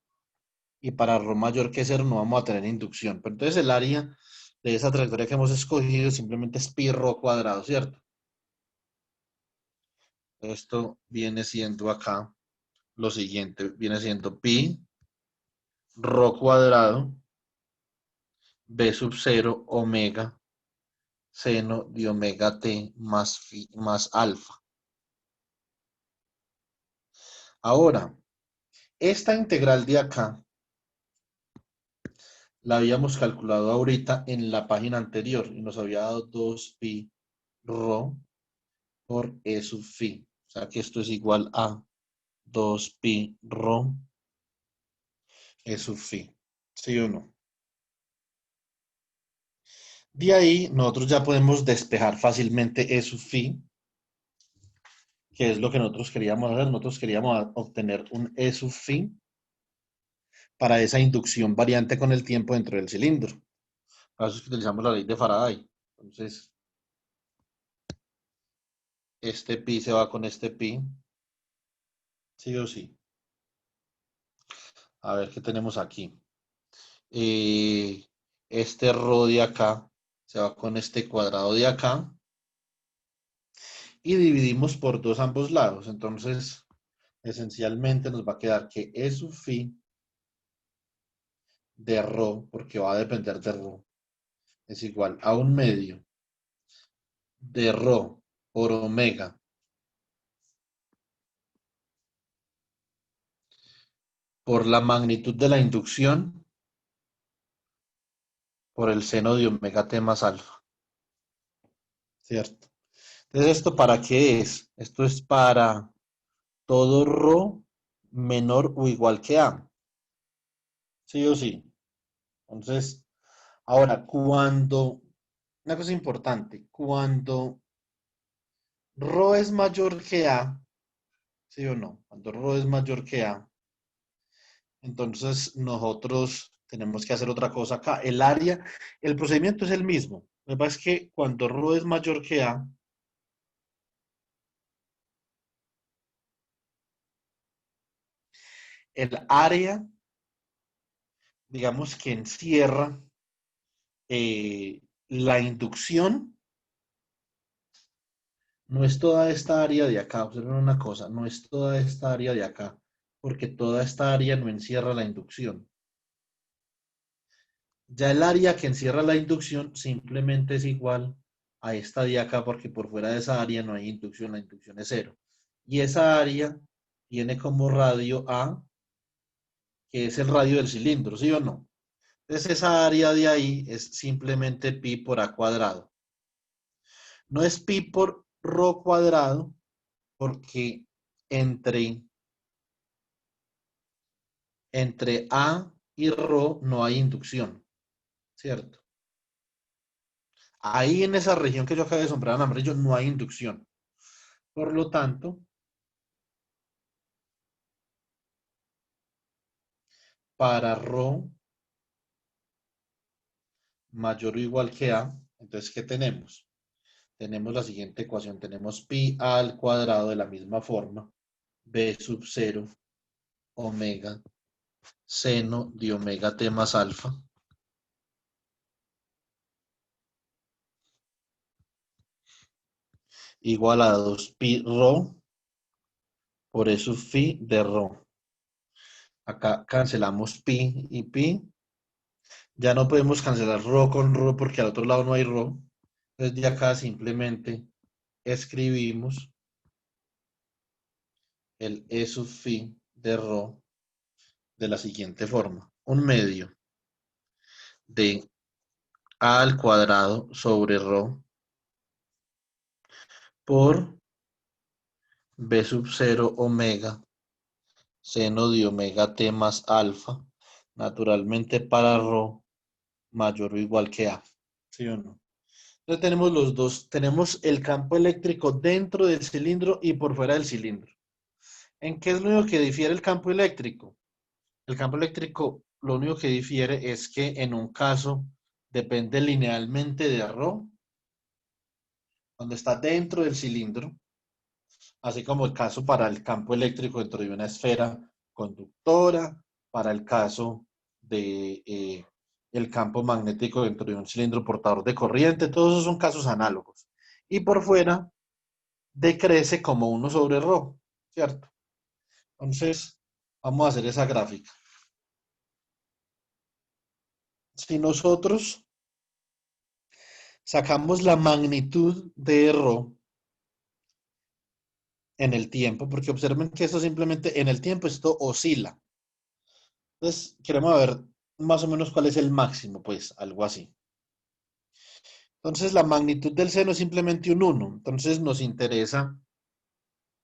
Speaker 1: Y para rho mayor que 0 no vamos a tener inducción. Pero entonces el área de esa trayectoria que hemos escogido simplemente es pi rho cuadrado, ¿cierto? Esto viene siendo acá lo siguiente, viene siendo pi rho cuadrado b sub 0 omega seno de omega t más alfa. Ahora, esta integral de acá la habíamos calculado ahorita en la página anterior y nos había dado 2 pi rho por e sub phi. O sea que esto es igual a 2 pi rho e sub phi. ¿Sí o no? De ahí nosotros ya podemos despejar fácilmente e sub phi, que es lo que nosotros queríamos hacer. Nosotros queríamos obtener un e sub phi para esa inducción variante con el tiempo dentro del cilindro. Para eso es que utilizamos la ley de Faraday. Entonces, este pi se va con este pi, sí o sí. A ver qué tenemos aquí. Este rho de acá se va con este cuadrado de acá y dividimos por 2 ambos lados. Entonces, esencialmente nos va a quedar que E sub phi de rho, porque va a depender de rho, es igual a 1/2 de rho por omega por la magnitud de la inducción por el seno de omega t más alfa, ¿cierto? Entonces, ¿esto para qué es? Esto es para todo rho menor o igual que a, sí o sí. Entonces, Ahora, una cosa importante, cuando Rho es mayor que A, ¿sí o no? Cuando Rho es mayor que A, entonces nosotros tenemos que hacer otra cosa acá. El área, el procedimiento es el mismo. Lo que pasa es que cuando Rho es mayor que A, el área, digamos que encierra la inducción, no es toda esta área de acá. Observen una cosa, no es toda esta área de acá, porque toda esta área no encierra la inducción. Ya el área que encierra la inducción simplemente es igual a esta de acá, porque por fuera de esa área no hay inducción, la inducción es cero. Y esa área tiene como radio A, que es el radio del cilindro, ¿sí o no? Entonces esa área de ahí es simplemente pi por A cuadrado. No es pi por rho cuadrado, porque entre, entre A y rho no hay inducción, ¿cierto? Ahí en esa región que yo acabo de sombrear en amarillo no hay inducción. Por lo tanto, para rho mayor o igual que A, entonces, ¿qué tenemos? Tenemos la siguiente ecuación. Tenemos pi a al cuadrado de la misma forma. B sub 0 omega seno de omega t más alfa igual a 2 pi rho por E sub phi de rho. Acá cancelamos pi y pi. Ya no podemos cancelar rho con rho porque al otro lado no hay rho. Entonces de acá simplemente escribimos el E sub phi de rho de la siguiente forma. Un medio de a al cuadrado sobre rho por b sub 0 omega seno de omega t más alfa, naturalmente para rho mayor o igual que a. ¿Sí o no? Entonces tenemos los dos, tenemos el campo eléctrico dentro del cilindro y por fuera del cilindro. ¿En qué es lo único que difiere el campo eléctrico? El campo eléctrico lo único que difiere es que en un caso depende linealmente de rho, cuando está dentro del cilindro, así como el caso para el campo eléctrico dentro de una esfera conductora, para el caso de el campo magnético dentro de un cilindro portador de corriente, todos esos son casos análogos. Y por fuera decrece como 1 sobre rho, ¿cierto? Entonces, vamos a hacer esa gráfica. Si nosotros sacamos la magnitud de rho en el tiempo, porque observen que esto simplemente en el tiempo esto oscila. Entonces, queremos ver más o menos cuál es el máximo, pues algo así. Entonces, la magnitud del seno es simplemente un 1. Entonces, nos interesa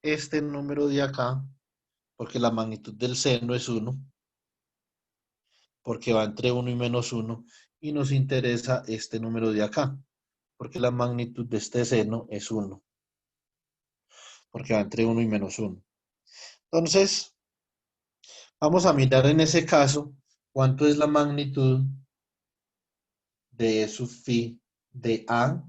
Speaker 1: este número de acá, porque la magnitud del seno es 1, porque va entre 1 y menos 1. Y nos interesa este número de acá, porque la magnitud de este seno es 1, porque va entre 1 y menos 1. Entonces, vamos a mirar en ese caso cuánto es la magnitud de E sub phi de A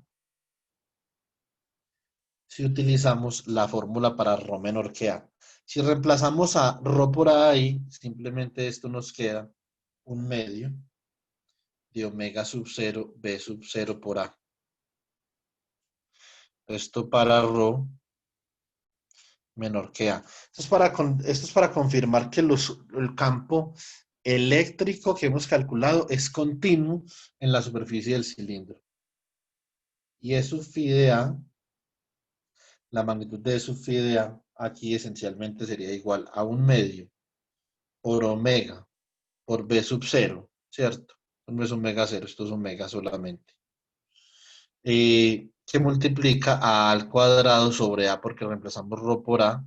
Speaker 1: si utilizamos la fórmula para rho menor que A. Si reemplazamos a rho por A ahí, simplemente esto nos queda un medio de omega sub 0 B sub 0 por A. Esto para rho menor que A. Esto es para confirmar que el campo eléctrico que hemos calculado es continuo en la superficie del cilindro. Y E sub phi de A, la magnitud de E sub phi de A, aquí esencialmente sería igual a un medio por omega por B sub 0, ¿cierto? No es omega 0, esto es omega solamente. Que multiplica a al cuadrado sobre A porque reemplazamos rho por A.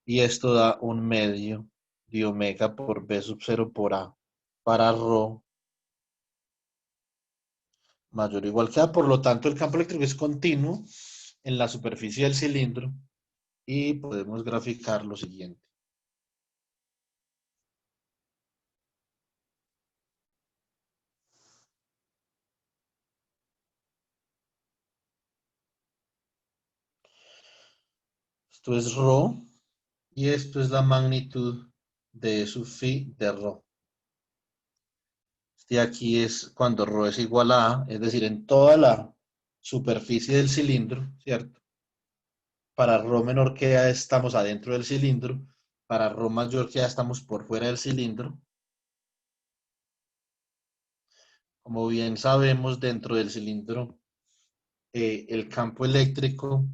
Speaker 1: Y esto da un medio de omega por B sub 0 por A para rho mayor o igual que A. Por lo tanto, el campo eléctrico es continuo en la superficie del cilindro y podemos graficar lo siguiente. Esto es ρ y esto es la magnitud de E sub phi de ρ. Este aquí es cuando ρ es igual a A, es decir, en toda la superficie del cilindro, ¿cierto? Para ρ menor que A estamos adentro del cilindro, para ρ mayor que A estamos por fuera del cilindro. Como bien sabemos, dentro del cilindro el campo eléctrico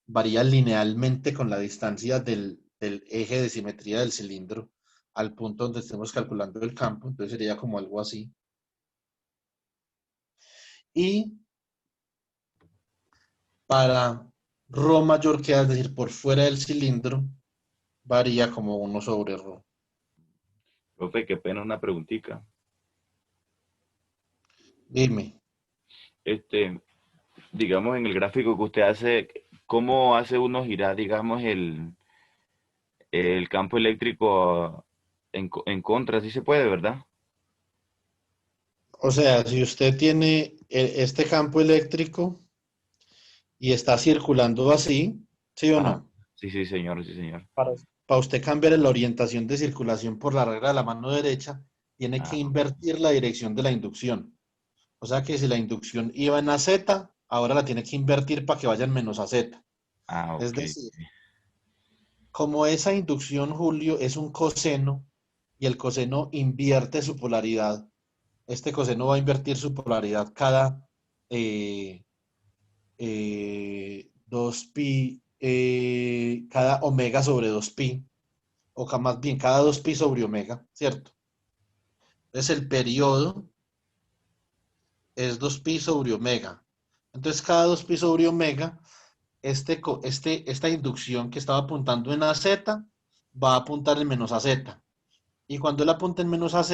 Speaker 1: varía linealmente con la distancia del eje de simetría del cilindro al punto donde estemos calculando el campo, entonces sería como algo así. Y para ρ mayor que A, es decir, por fuera del cilindro, varía como 1/ρ.
Speaker 3: Profe, qué pena una preguntita.
Speaker 1: Dime.
Speaker 3: Este, digamos, en el gráfico que usted hace, ¿cómo hace uno girar, digamos, el campo eléctrico en contra? Sí se puede, ¿verdad?
Speaker 1: O sea, si usted tiene este campo eléctrico y está circulando así, ¿sí o
Speaker 3: Ajá.
Speaker 1: no?
Speaker 3: Sí, sí, señor, sí, señor.
Speaker 1: Para usted cambiar la orientación de circulación por la regla de la mano derecha, tiene que
Speaker 3: Ah,
Speaker 1: invertir la dirección de la inducción. O sea que si la inducción iba en AZ, ahora la tiene que invertir para que vaya en menos AZ. Es
Speaker 3: ok.
Speaker 1: decir, como esa inducción, Julio, es un coseno y el coseno invierte su polaridad, este coseno va a invertir su polaridad cada 2pi, cada omega sobre 2pi, o más bien cada 2pi sobre omega, ¿cierto? Entonces el periodo es 2pi sobre omega. Entonces cada 2pi sobre omega, esta inducción que estaba apuntando en AZ va a apuntar en menos AZ. Y cuando él apunta en menos AZ,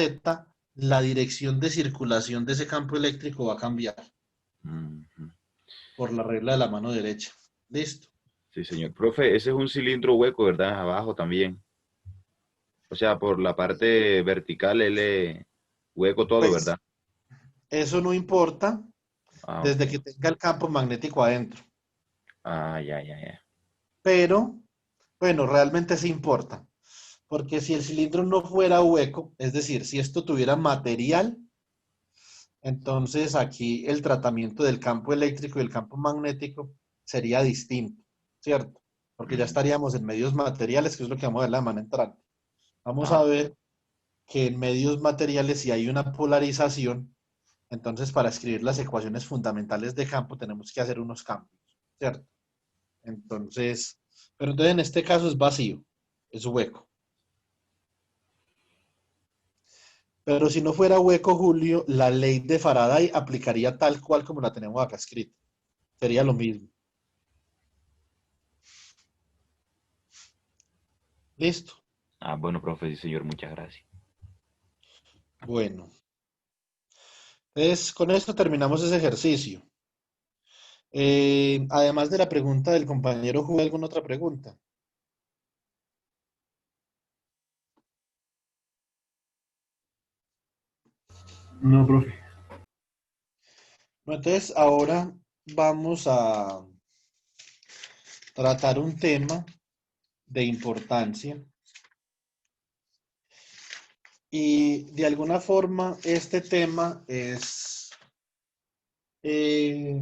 Speaker 1: la dirección de circulación de ese campo eléctrico va a cambiar
Speaker 3: Ujú.
Speaker 1: por la regla de la mano derecha. ¿Listo?
Speaker 3: Sí, señor. Profe, ese es un cilindro hueco, ¿verdad? Abajo también. O sea, por la parte vertical, él es hueco todo,
Speaker 1: Pues
Speaker 3: ¿verdad?
Speaker 1: eso no importa
Speaker 3: Ah, ok.
Speaker 1: desde que tenga el campo magnético adentro.
Speaker 3: Ah, ya, ya, ya.
Speaker 1: Pero, bueno, realmente sí importa. Porque si el cilindro no fuera hueco, es decir, si esto tuviera material, entonces aquí el tratamiento del campo eléctrico y el campo magnético sería distinto, ¿cierto? Porque ya
Speaker 3: Mm,
Speaker 1: estaríamos en medios materiales, que es lo que vamos a ver la mano entrante. Vamos
Speaker 3: ah,
Speaker 1: a ver que en medios materiales si hay una polarización, entonces para escribir las ecuaciones fundamentales de campo tenemos que hacer unos cambios, ¿cierto? Entonces, pero entonces en este caso es vacío, es hueco. Pero si no fuera hueco, Julio, la ley de Faraday aplicaría tal cual como la tenemos acá escrita. Sería lo mismo. ¿Listo?
Speaker 3: bueno, profe, sí, señor, muchas gracias.
Speaker 1: Bueno, entonces con esto terminamos ese ejercicio. Además de la pregunta del compañero, ¿hubo alguna otra pregunta?
Speaker 4: No, profe.
Speaker 1: Bueno, entonces ahora vamos a tratar un tema de importancia y de alguna forma este tema es, eh,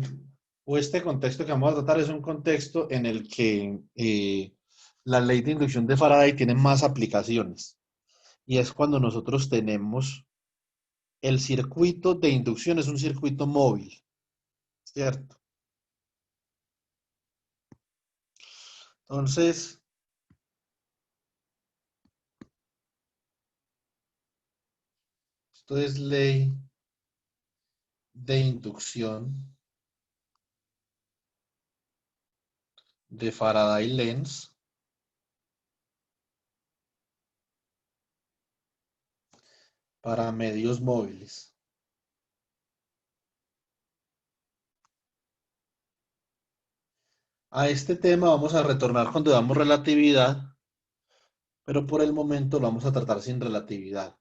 Speaker 1: o este contexto que vamos a tratar es un contexto en el que la ley de inducción de Faraday tiene más aplicaciones y es cuando nosotros tenemos el circuito de inducción, es un circuito móvil, ¿cierto? Entonces, esto es ley de inducción de Faraday-Lenz para medios móviles. A este tema vamos a retornar cuando damos relatividad, pero por el momento lo vamos a tratar sin relatividad,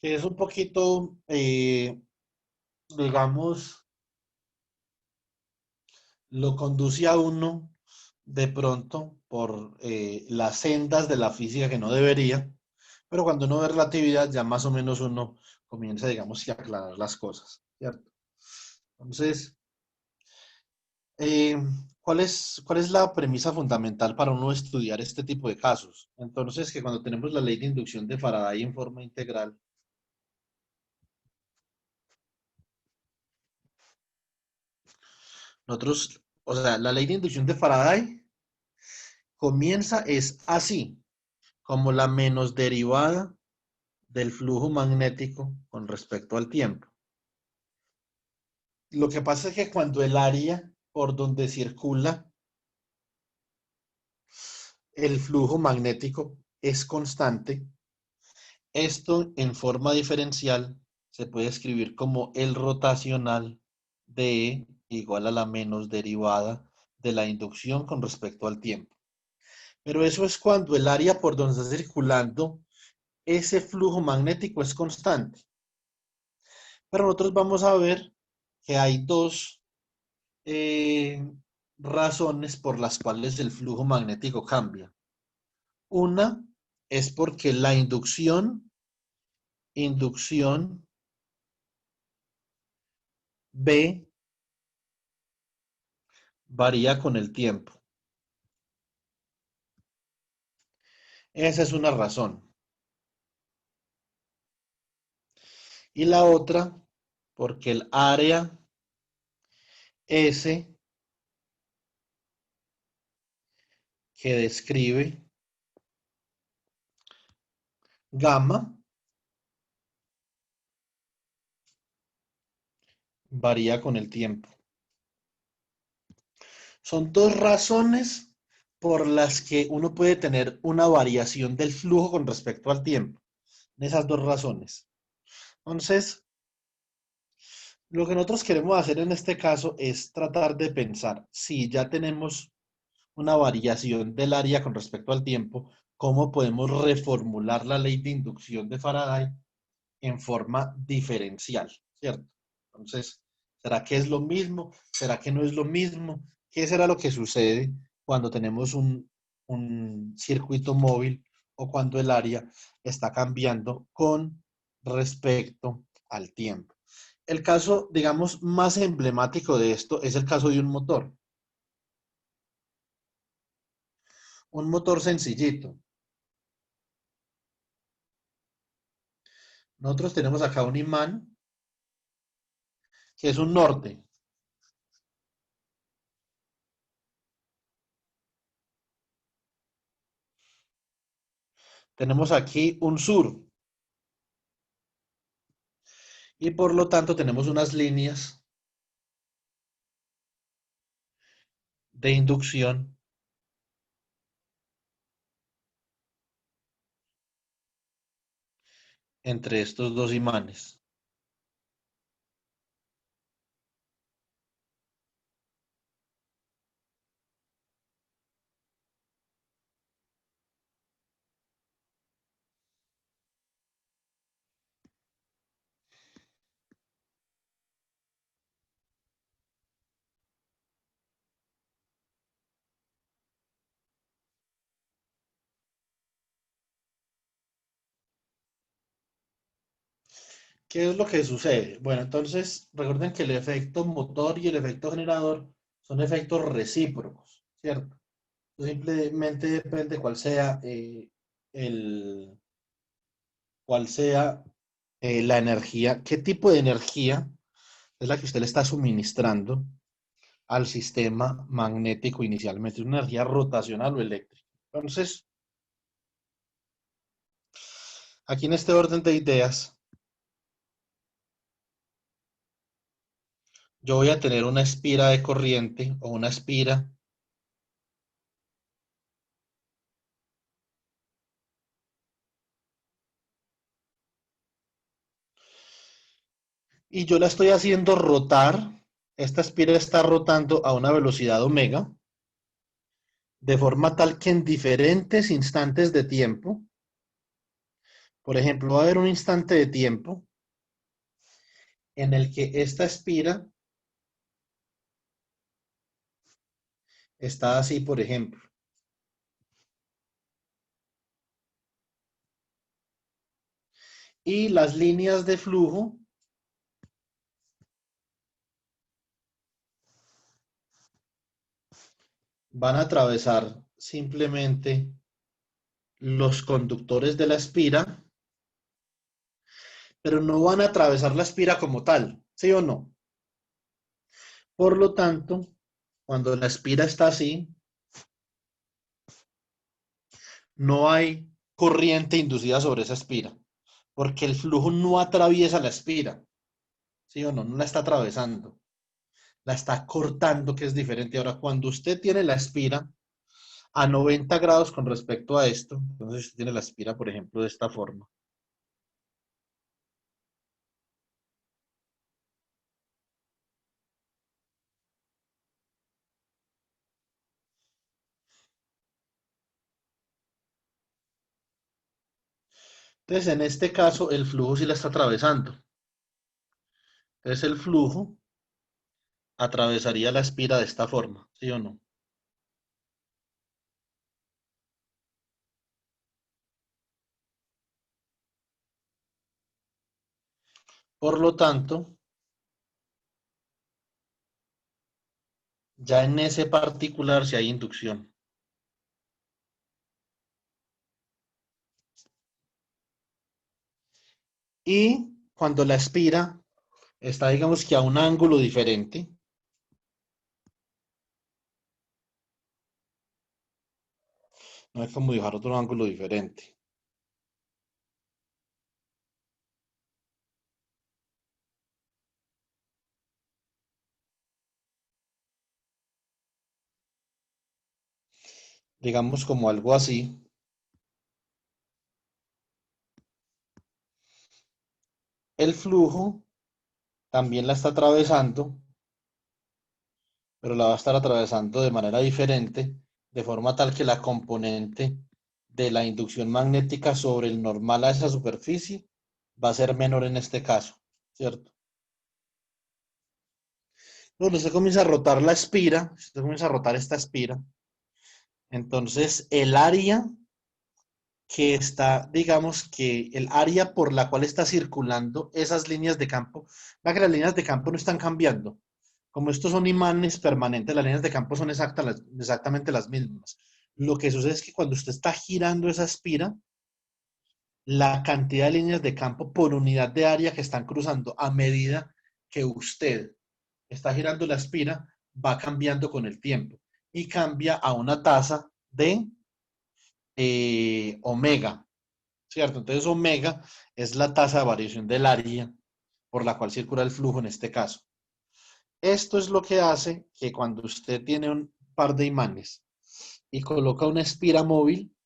Speaker 1: que es un poquito, digamos, lo conduce a uno de pronto por las sendas de la física que no debería, pero cuando uno ve relatividad ya más o menos uno comienza, digamos, a aclarar las cosas, ¿cierto? Entonces, eh, ¿cuál es la premisa fundamental para uno estudiar este tipo de casos? Entonces, que cuando tenemos la ley de inducción de Faraday en forma integral, nosotros, o sea, la ley de inducción de Faraday comienza es así, como la menos derivada del flujo magnético con respecto al tiempo. Lo que pasa es que cuando el área por donde circula el flujo magnético es constante, esto en forma diferencial se puede escribir como el rotacional de E igual a la menos derivada de la inducción con respecto al tiempo. Pero eso es cuando el área por donde está circulando ese flujo magnético es constante. Pero nosotros vamos a ver que hay dos eh, razones por las cuales el flujo magnético cambia. Una es porque la inducción B varía con el tiempo. Esa es una razón. Y la otra, porque el área S que describe gamma varía con el tiempo. Son dos razones por las que uno puede tener una variación del flujo con respecto al tiempo. Esas dos razones. Entonces, lo que nosotros queremos hacer en este caso es tratar de pensar, si ya tenemos una variación del área con respecto al tiempo, ¿cómo podemos reformular la ley de inducción de Faraday en forma diferencial? ¿Cierto? Entonces, ¿será que es lo mismo? ¿Será que no es lo mismo? ¿Qué será lo que sucede cuando tenemos un circuito móvil o cuando el área está cambiando con respecto al tiempo? El caso, digamos, más emblemático de esto es el caso de un motor. Un motor sencillito. Nosotros tenemos acá un imán que es un norte. Tenemos aquí un sur. Y por lo tanto tenemos unas líneas de inducción entre estos dos imanes. ¿Qué es lo que sucede? Bueno, entonces recuerden que el efecto motor y el efecto generador son efectos recíprocos, ¿cierto? Simplemente depende el, cuál sea la energía, qué tipo de energía es la que usted le está suministrando al sistema magnético inicialmente. ¿Es una energía rotacional o eléctrica? Entonces, aquí en este orden de ideas, yo voy a tener una espira de corriente o una espira y yo la estoy haciendo rotar. Esta espira está rotando a una velocidad omega. de forma tal que en diferentes instantes de tiempo, por ejemplo, va a haber un instante de tiempo en el que esta espira está así, por ejemplo. Y las líneas de flujo van a atravesar simplemente los conductores de la espira, pero no van a atravesar la espira como tal, ¿sí o no? Por lo tanto, cuando la espira está así, no hay corriente inducida sobre esa espira, porque el flujo no atraviesa la espira, ¿sí o no? No la está atravesando, la está cortando, que es diferente. Ahora, cuando usted tiene la espira a 90 grados con respecto a esto, entonces usted tiene la espira, por ejemplo, de esta forma. Entonces, en este caso, el flujo sí la está atravesando. Entonces, el flujo atravesaría la espira de esta forma, ¿sí o no? Por lo tanto, ya en ese particular sí hay inducción. Y cuando la espira está, digamos que a un ángulo diferente, no hay como dibujar otro ángulo diferente. Digamos como algo así. El flujo también la está atravesando, pero la va a estar atravesando de manera diferente, de forma tal que la componente de la inducción magnética sobre el normal a esa superficie va a ser menor en este caso, ¿cierto? Cuando usted comienza a rotar la espira, usted comienza a rotar esta espira, entonces el área que está, digamos que el área por la cual está circulando esas líneas de campo, va que las líneas de campo no están cambiando. Como estos son imanes permanentes, las líneas de campo son exactamente las mismas. Lo que sucede es que cuando usted está girando esa espira, la cantidad de líneas de campo por unidad de área que están cruzando a medida que usted está girando la espira va cambiando con el tiempo y cambia a una tasa de omega, ¿cierto? Entonces omega es la tasa de variación del área por la cual circula el flujo en este caso. Esto es lo que hace que cuando usted tiene un par de imanes y coloca una espira móvil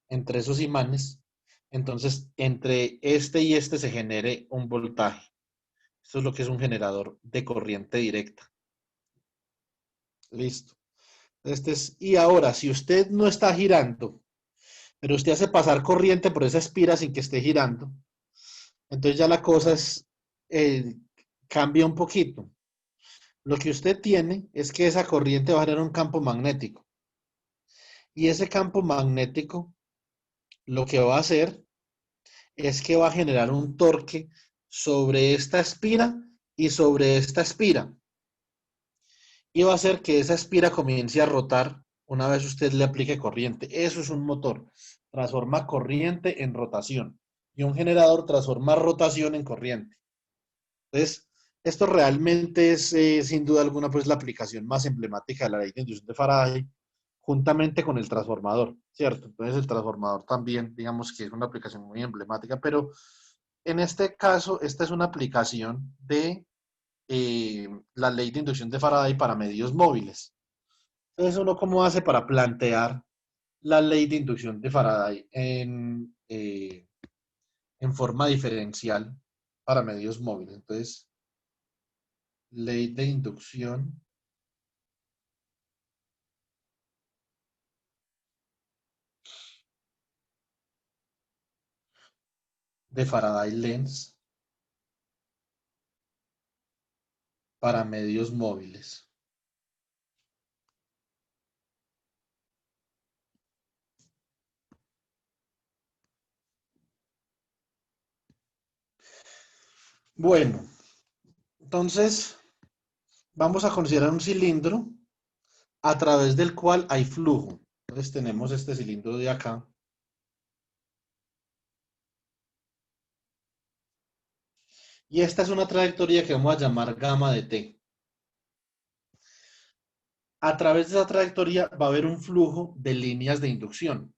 Speaker 1: entre esos imanes, entonces entre este y este se genere un voltaje. Esto es lo que es un generador de corriente directa. Listo. Y ahora, si usted no está girando, pero usted hace pasar corriente por esa espira sin que esté girando, entonces ya la cosa eh, cambia un poquito. Lo que usted tiene es que esa corriente va a generar un campo magnético. Y ese campo magnético lo que va a hacer es que va a generar un torque sobre esta espira y sobre esta espira. Y va a hacer que esa espira comience a rotar una vez usted le aplique corriente. Eso es un motor. Transforma corriente en rotación. Y un generador transforma rotación en corriente. Entonces, esto realmente es, sin duda alguna, pues la aplicación más emblemática de la ley de inducción de Faraday, juntamente con el transformador, ¿cierto? Entonces, el transformador también, digamos que es una aplicación muy emblemática, pero en este caso, esta es una aplicación de la ley de inducción de Faraday para medios móviles. Entonces, ¿uno cómo hace para plantear la ley de inducción de Faraday en forma diferencial para medios móviles? Entonces, ley de inducción de Faraday Lens para medios móviles. Bueno, entonces vamos a considerar un cilindro a través del cual hay flujo. Entonces tenemos este cilindro de acá. Y esta es una trayectoria que vamos a llamar gamma de t. A través de esa trayectoria va a haber un flujo de líneas de inducción.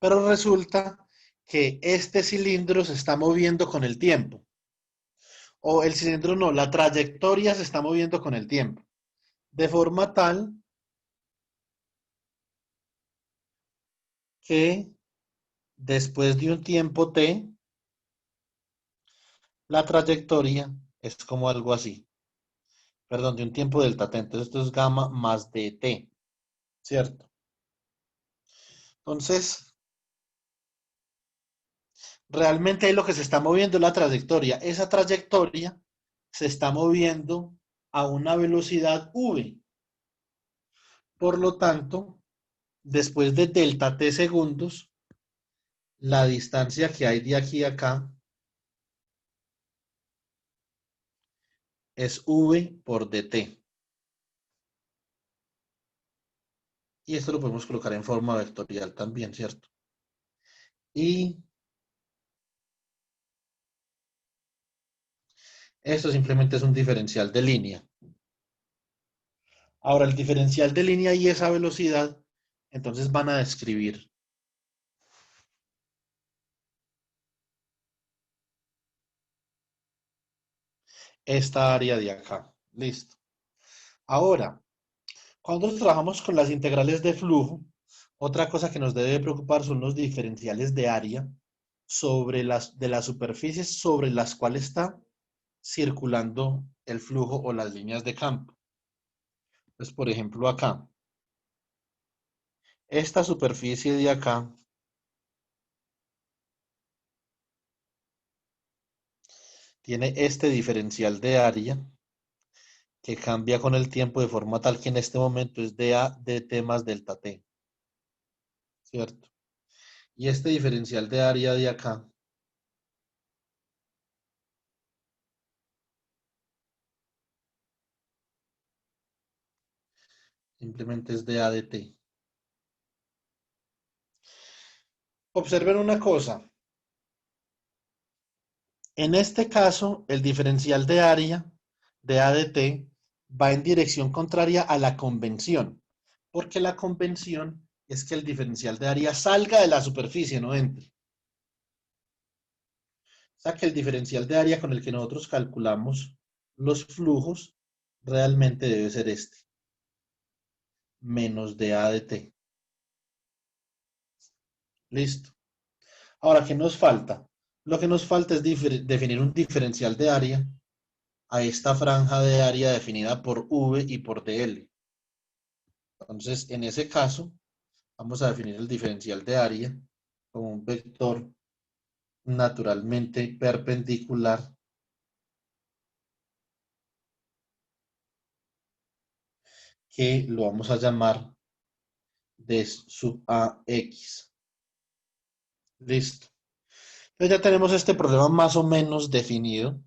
Speaker 1: Pero resulta que este cilindro se está moviendo con el tiempo. O el cilindro no, la trayectoria se está moviendo con el tiempo. De forma tal que después de un tiempo t, la trayectoria es como algo así. Perdón, de un tiempo delta t. Entonces esto es gamma más dt, ¿cierto? Entonces, realmente ahí lo que se está moviendo es la trayectoria. Esa trayectoria se está moviendo a una velocidad v. Por lo tanto, después de delta t segundos, la distancia que hay de aquí a acá es v por dt. Y esto lo podemos colocar en forma vectorial también, ¿cierto? Y esto simplemente es un diferencial de línea. Ahora, el diferencial de línea y esa velocidad, entonces van a describir esta área de acá. Listo. Ahora, cuando trabajamos con las integrales de flujo, otra cosa que nos debe preocupar son los diferenciales de área de las superficies sobre las cuales está circulando el flujo o las líneas de campo. Entonces, por ejemplo, acá, esta superficie de acá tiene este diferencial de área que cambia con el tiempo de forma tal que en este momento es dA dt más delta t, ¿cierto? Y este diferencial de área de acá simplemente es dA dt. Observen una cosa. En este caso, el diferencial de área de A de t va en dirección contraria a la convención, porque la convención es que el diferencial de área salga de la superficie, no entre. O sea que el diferencial de área con el que nosotros calculamos los flujos realmente debe ser este, menos de A de t. Listo. Ahora, ¿qué nos falta? Lo que nos falta es definir un diferencial de área a esta franja de área definida por V y por dL. Entonces, en ese caso, vamos a definir el diferencial de área como un vector naturalmente perpendicular que lo vamos a llamar d sub ax. Listo. Entonces ya tenemos este problema más o menos definido.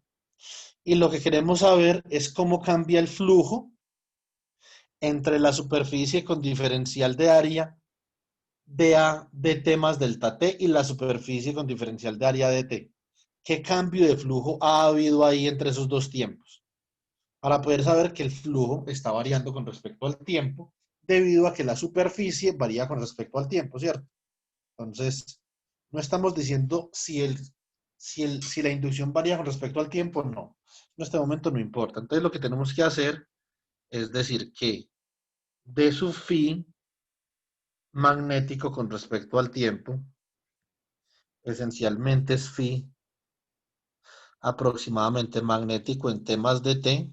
Speaker 1: Y lo que queremos saber es cómo cambia el flujo entre la superficie con diferencial de área dA dt más delta t y la superficie con diferencial de área dt. ¿Qué cambio de flujo ha habido ahí entre esos dos tiempos? Para poder saber que el flujo está variando con respecto al tiempo, debido a que la superficie varía con respecto al tiempo, ¿cierto? Entonces, no estamos diciendo si la inducción varía con respecto al tiempo, no. En este momento no importa. Entonces, lo que tenemos que hacer es decir que D sub phi magnético con respecto al tiempo, esencialmente es phi aproximadamente magnético en t más dt,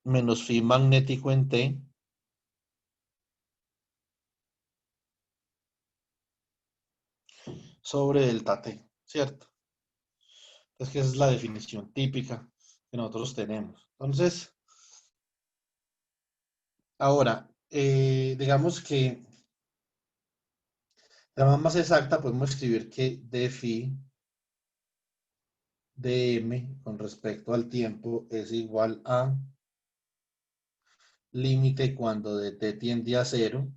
Speaker 1: menos phi magnético en t, sobre delta t, ¿cierto? Entonces, que esa es la definición típica que nosotros tenemos. Entonces, ahora, digamos que de la manera más exacta podemos escribir que d phi dm con respecto al tiempo es igual a límite cuando dt tiende a 0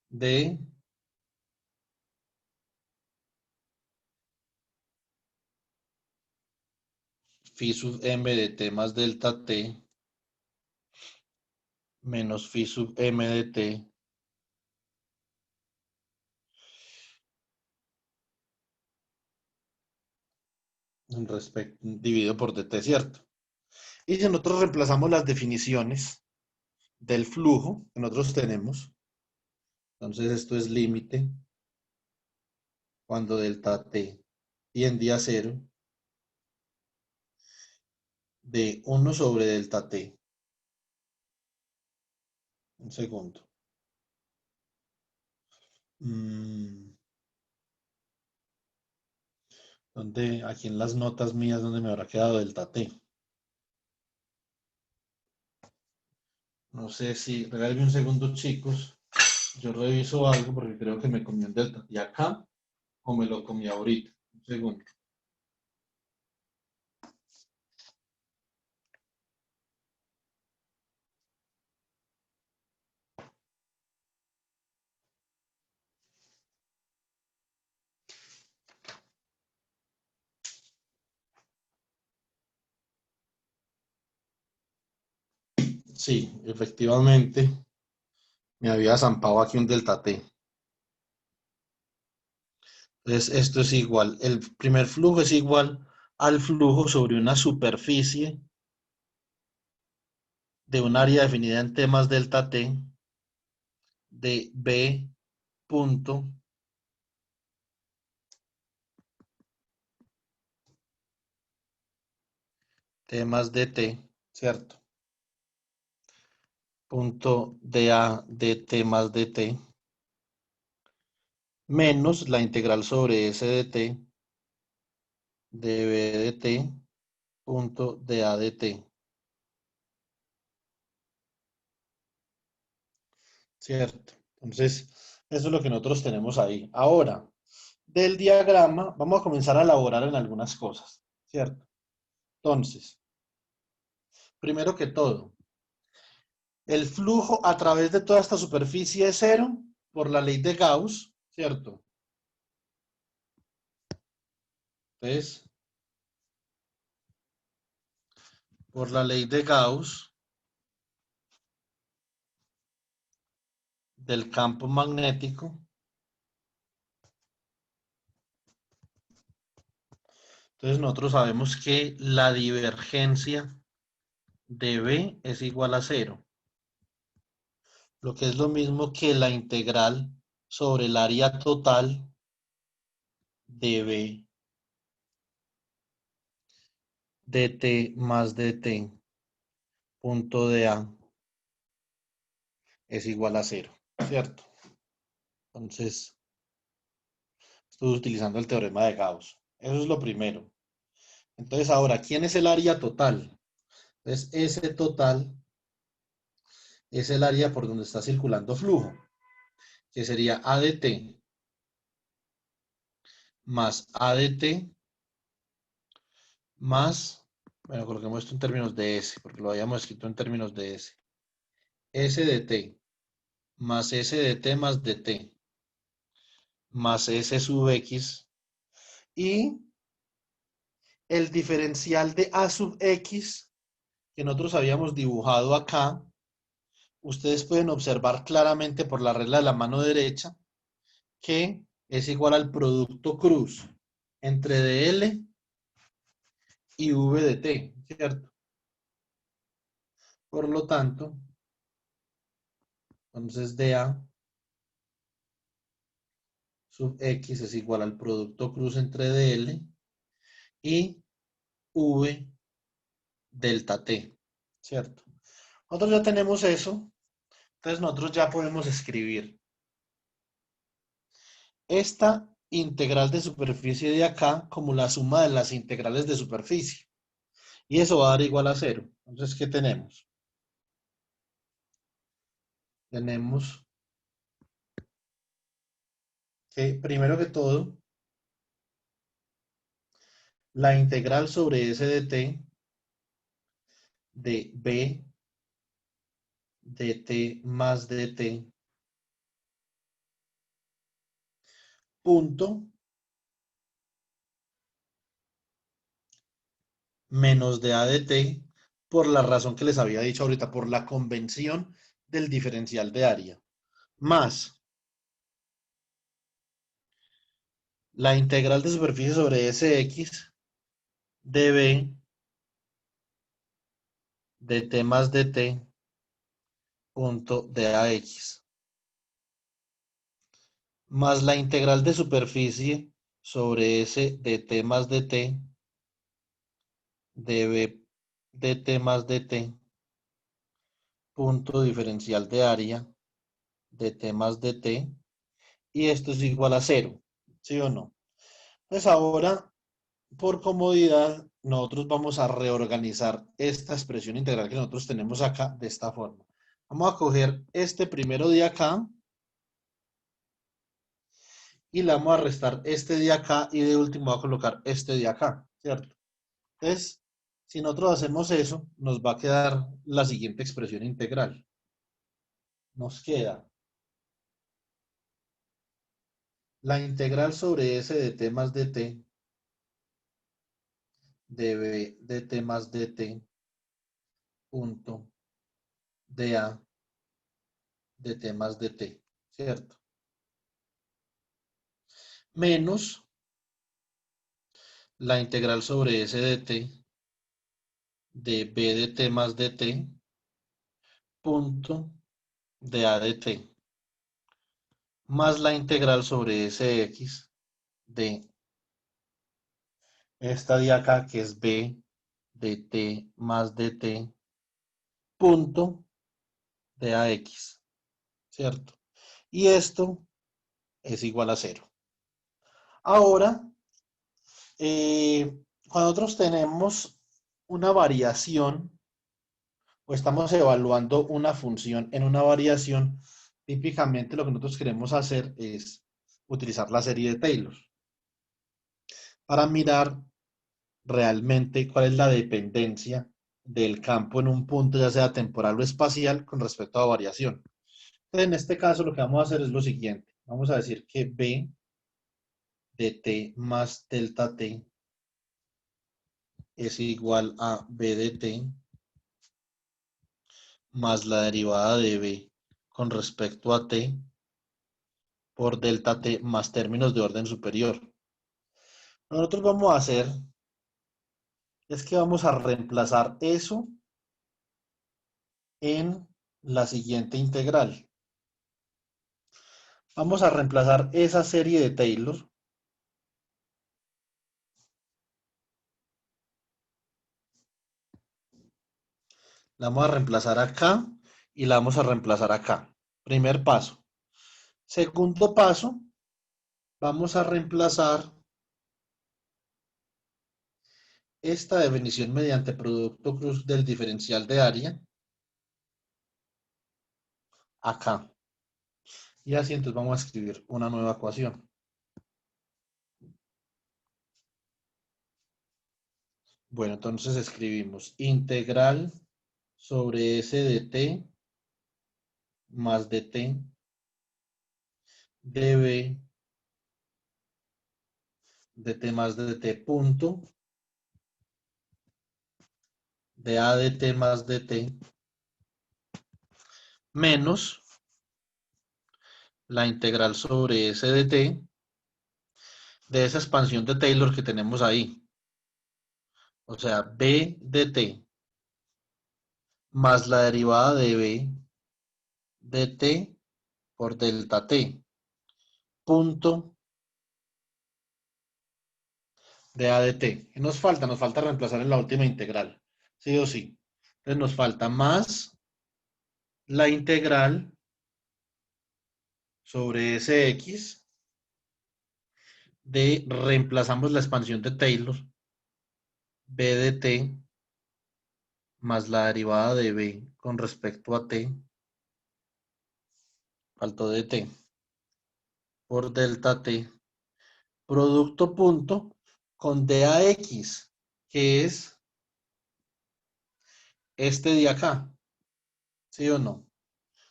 Speaker 1: de phi sub m de t más delta t menos phi sub m de t dividido por dt, ¿cierto? Y si nosotros reemplazamos las definiciones del flujo que nosotros tenemos, entonces esto es límite cuando delta t tiende a 0 de 1 sobre delta t. Un segundo. ¿Dónde? Aquí en las notas mías, ¿dónde me habrá quedado delta t? No sé si, regálame un segundo, chicos. Yo reviso algo porque creo que me comí un delta t acá o me lo comí ahorita. Un segundo. Sí, efectivamente, me había zampado aquí un delta t. Entonces, esto es igual. El primer flujo es igual al flujo sobre una superficie de un área definida en t más delta t de b punto t más dt, ¿cierto? Punto dA de t más dt menos la integral sobre s de t de b de t punto dA de t, ¿cierto? Entonces, eso es lo que nosotros tenemos ahí. Ahora, del diagrama, vamos a comenzar a elaborar en algunas cosas, ¿cierto? Entonces, primero que todo, el flujo a través de toda esta superficie es cero por la ley de Gauss, ¿cierto? Entonces, por la ley de Gauss del campo magnético, entonces nosotros sabemos que la divergencia de B es igual a cero, lo que es lo mismo que la integral sobre el área total de B dt más dt punto de A es igual a cero, ¿cierto? Entonces, estoy utilizando el teorema de Gauss. Eso es lo primero. Entonces, ahora, ¿quién es el área total? Entonces, ese total es el área por donde está circulando flujo, que sería A de t más A de t más, bueno, coloquemos esto en términos de S, porque lo habíamos escrito en términos de S. S de t más S de t más dt más S sub x y el diferencial de A sub x que nosotros habíamos dibujado acá, ustedes pueden observar claramente por la regla de la mano derecha que es igual al producto cruz entre dl y v de t, ¿cierto? Por lo tanto, entonces dA sub x es igual al producto cruz entre dl y v delta t, ¿cierto? Nosotros ya tenemos eso, entonces nosotros ya podemos escribir esta integral de superficie de acá como la suma de las integrales de superficie. Y eso va a dar igual a 0. Entonces, ¿qué tenemos? Tenemos que, primero que todo, la integral sobre S de t de b de t más dt punto menos de a de t, por la razón que les había dicho ahorita, por la convención del diferencial de área, más la integral de superficie sobre Sx de b de t más dt punto de ax, más la integral de superficie sobre S de t más dt de b de t más dt punto diferencial de área de t más dt, y esto es igual a 0, ¿sí o no? Pues ahora, por comodidad, nosotros vamos a reorganizar esta expresión integral que nosotros tenemos acá de esta forma. Vamos a coger este primero de acá y le vamos a restar este de acá y de último voy a colocar este de acá, ¿cierto? Entonces, si nosotros hacemos eso, nos va a quedar la siguiente expresión integral. Nos queda la integral sobre S de t más dt de b de t más dt punto dA de t más dt, ¿cierto? Menos la integral sobre S de t de b de t más dt punto dA de t, más la integral sobre Sx de esta de acá, que es b de t más dt punto de ax, ¿cierto? Y esto es igual a 0. Ahora, cuando nosotros tenemos una variación o estamos evaluando una función en una variación, típicamente lo que nosotros queremos hacer es utilizar la serie de Taylor para mirar realmente cuál es la dependencia del campo en un punto, ya sea temporal o espacial, con respecto a variación. Entonces, en este caso, lo que vamos a hacer es lo siguiente. Vamos a decir que b de t más delta t es igual a b de t más la derivada de b con respecto a t por delta t más términos de orden superior. Nosotros vamos a hacer es que vamos a reemplazar eso en la siguiente integral. Vamos a reemplazar esa serie de Taylor la vamos a reemplazar acá y la vamos a reemplazar acá. Primer paso. Segundo paso, vamos a reemplazar esta definición mediante producto cruz del diferencial de área acá. Y así entonces vamos a escribir una nueva ecuación. Bueno, entonces escribimos integral sobre S de t más dt db de t más dt punto de a de t más dt menos la integral sobre S de t de esa expansión de Taylor que tenemos ahí. O sea, b de t más la derivada de b de t por delta t punto de a de t. ¿Qué nos falta? Nos falta reemplazar en la última integral. Sí o sí. Entonces nos falta más la integral sobre Sx de reemplazamos la expansión de Taylor, B de t más la derivada de B con respecto a t, faltó de t, por delta t, producto punto con dAx, que es este de acá, ¿sí o no?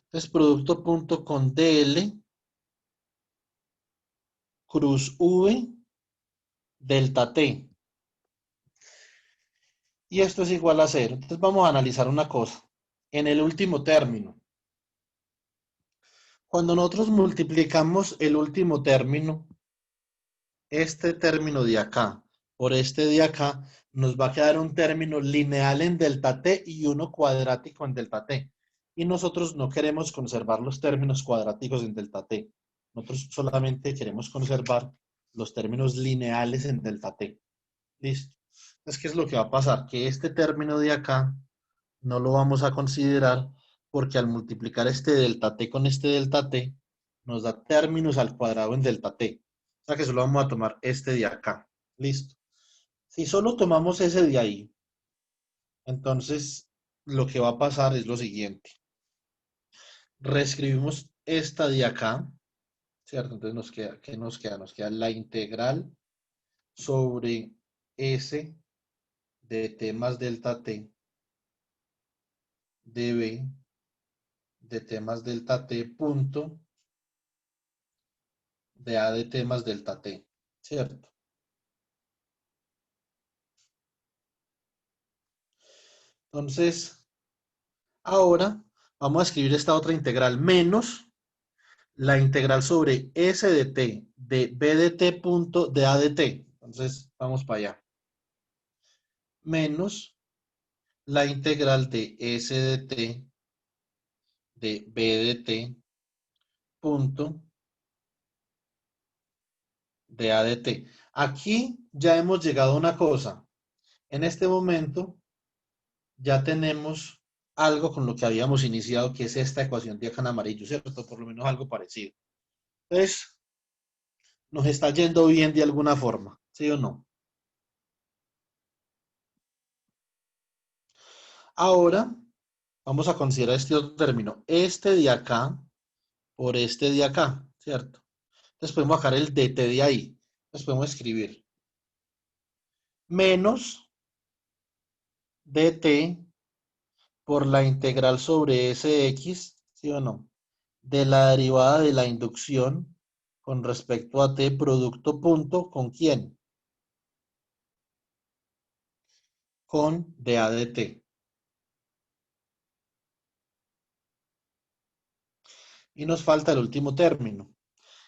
Speaker 1: Entonces, producto punto con dl cruz v delta t. Y esto es igual a 0. Entonces vamos a analizar una cosa. En el último término, cuando nosotros multiplicamos el último término, este término de acá por este de acá, nos va a quedar un término lineal en delta t y uno cuadrático en delta t. Y nosotros no queremos conservar los términos cuadráticos en delta t. Nosotros solamente queremos conservar los términos lineales en delta t. ¿Listo? Entonces, ¿qué es lo que va a pasar? Que este término de acá no lo vamos a considerar porque al multiplicar este delta t con este delta t, nos da términos al cuadrado en delta t. O sea que solo vamos a tomar este de acá. Listo. Si solo tomamos ese de ahí, entonces lo que va a pasar es lo siguiente. Reescribimos esta de acá, ¿cierto? Entonces nos queda, ¿qué nos queda? Nos queda la integral sobre s de t más delta t de b de t más delta t punto de a de t más delta t, ¿cierto? Entonces, ahora vamos a escribir esta otra integral menos la integral sobre s de t de b de t punto de a de t. Entonces, vamos para allá. Menos la integral de s de t de b de t punto de a de t. Aquí ya hemos llegado a una cosa. En este momento ya tenemos algo con lo que habíamos iniciado, que es esta ecuación de acá en amarillo, ¿cierto? Por lo menos algo parecido. Entonces, nos está yendo bien de alguna forma, ¿sí o no? Ahora, vamos a considerar este otro término, este de acá por este de acá, ¿cierto? Entonces podemos sacar el dt de ahí. Entonces podemos escribir menos dt por la integral sobre sx, ¿sí o no? De la derivada de la inducción con respecto a t producto punto, ¿con quién? Con dA de t. Y nos falta el último término,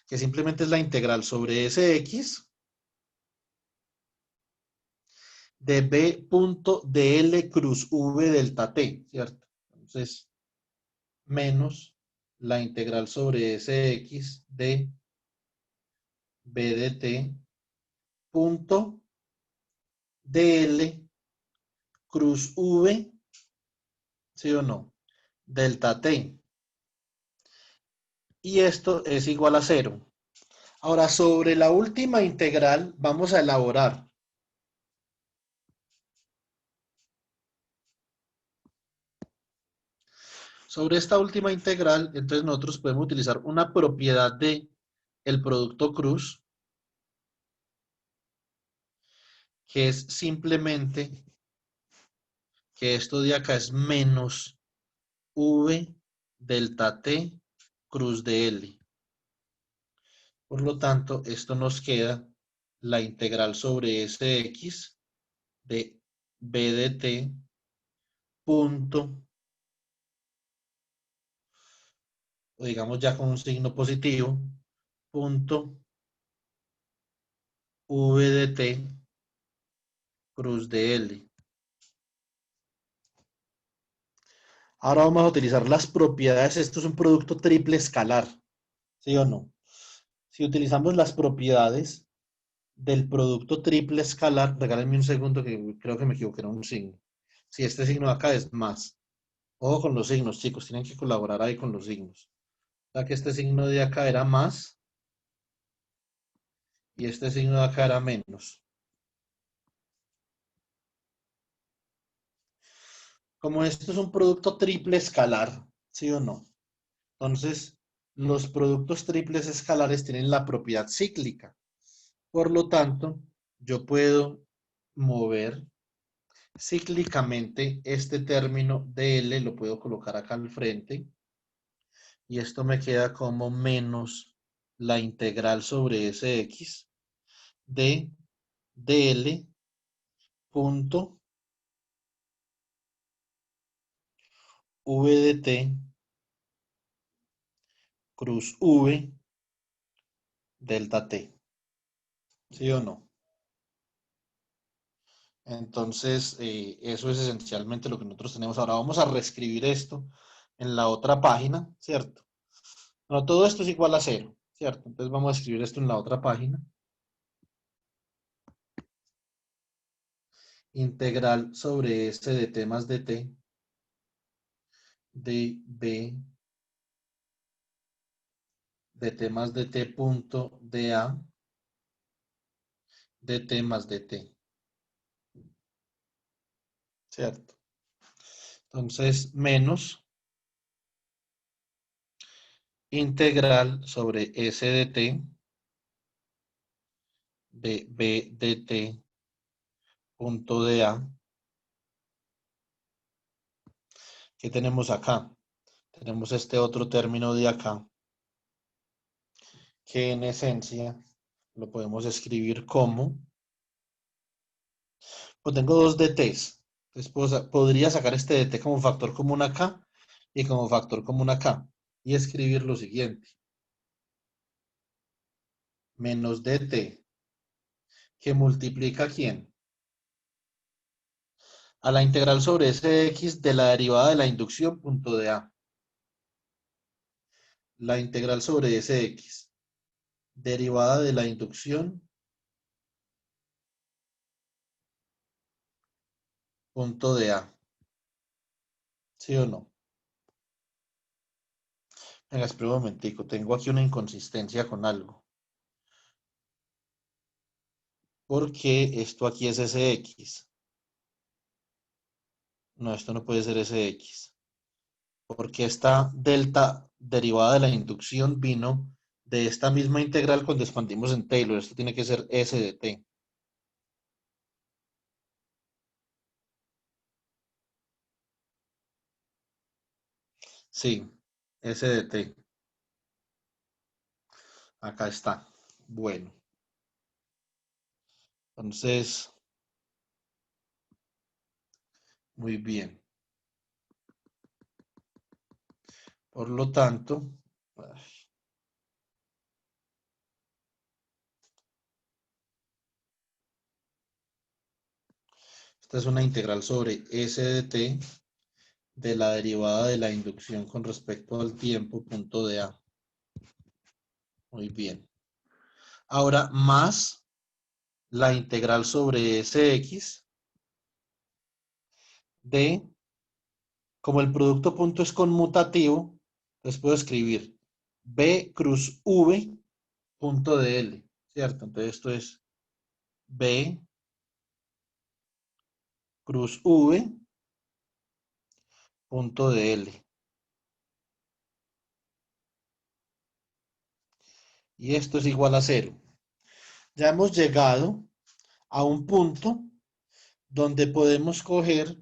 Speaker 1: que simplemente es la integral sobre sx de b punto dl cruz v delta t, ¿cierto? Entonces, menos la integral sobre sx de b de t punto dl cruz v, ¿sí o no? Delta t. Y esto es igual a 0. Ahora, sobre la última integral, vamos a elaborar. Sobre esta última integral, entonces nosotros podemos utilizar una propiedad de el producto cruz, que es simplemente que esto de acá es menos v delta t cruz de L. Por lo tanto, esto nos queda la integral sobre Sx de b de t punto, o digamos ya con un signo positivo, punto v de t cruz de L. Ahora vamos a utilizar las propiedades. Esto es un producto triple escalar, ¿sí o no? Si utilizamos las propiedades del producto triple escalar, regálenme un segundo que creo que me equivoqué en un signo. Si este signo de acá es más. Ojo con los signos, chicos, tienen que colaborar ahí con los signos. O sea que este signo de acá era más y este signo de acá era menos. Como esto es un producto triple escalar, ¿sí o no? Entonces, los productos triples escalares tienen la propiedad cíclica. Por lo tanto, yo puedo mover cíclicamente este término de L, lo puedo colocar acá al frente, y esto me queda como menos la integral sobre Sx de dl punto v de t cruz v delta t. ¿Sí o no? Entonces, eso es esencialmente lo que nosotros tenemos ahora. Vamos a reescribir esto en la otra página, ¿cierto? No, todo esto es igual a cero, ¿cierto? Entonces vamos a escribir esto en la otra página. Integral sobre S de t más de t de b de t más de t punto dA de t más de t, ¿cierto? Entonces, menos integral sobre S de t de b de t punto dA. ¿Qué tenemos acá? Tenemos este otro término de acá, que en esencia lo podemos escribir como, pues tengo dos dt's. Entonces podría sacar este dt como factor común acá y como factor común acá. Y escribir lo siguiente. Menos dt, que multiplica ¿a quién? A la integral sobre Sx de la derivada de la inducción punto de A. La integral sobre Sx, derivada de la inducción punto de A. ¿Sí o no? Venga, espera un momentico, tengo aquí una inconsistencia con algo. Porque esto aquí es Sx. No, esto no puede ser Sx. Porque esta delta derivada de la inducción vino de esta misma integral cuando expandimos en Taylor. Esto tiene que ser S de t. Sí, S de t. Acá está. Bueno, entonces, muy bien. Por lo tanto, esta es una integral sobre S de t de la derivada de la inducción con respecto al tiempo punto de A. Muy bien. Ahora, más la integral sobre Sx de, como el producto punto es conmutativo, entonces puedo escribir B cruz V punto de L, ¿cierto? Entonces esto es B cruz V punto de L. Y esto es igual a cero. Ya hemos llegado a un punto donde podemos coger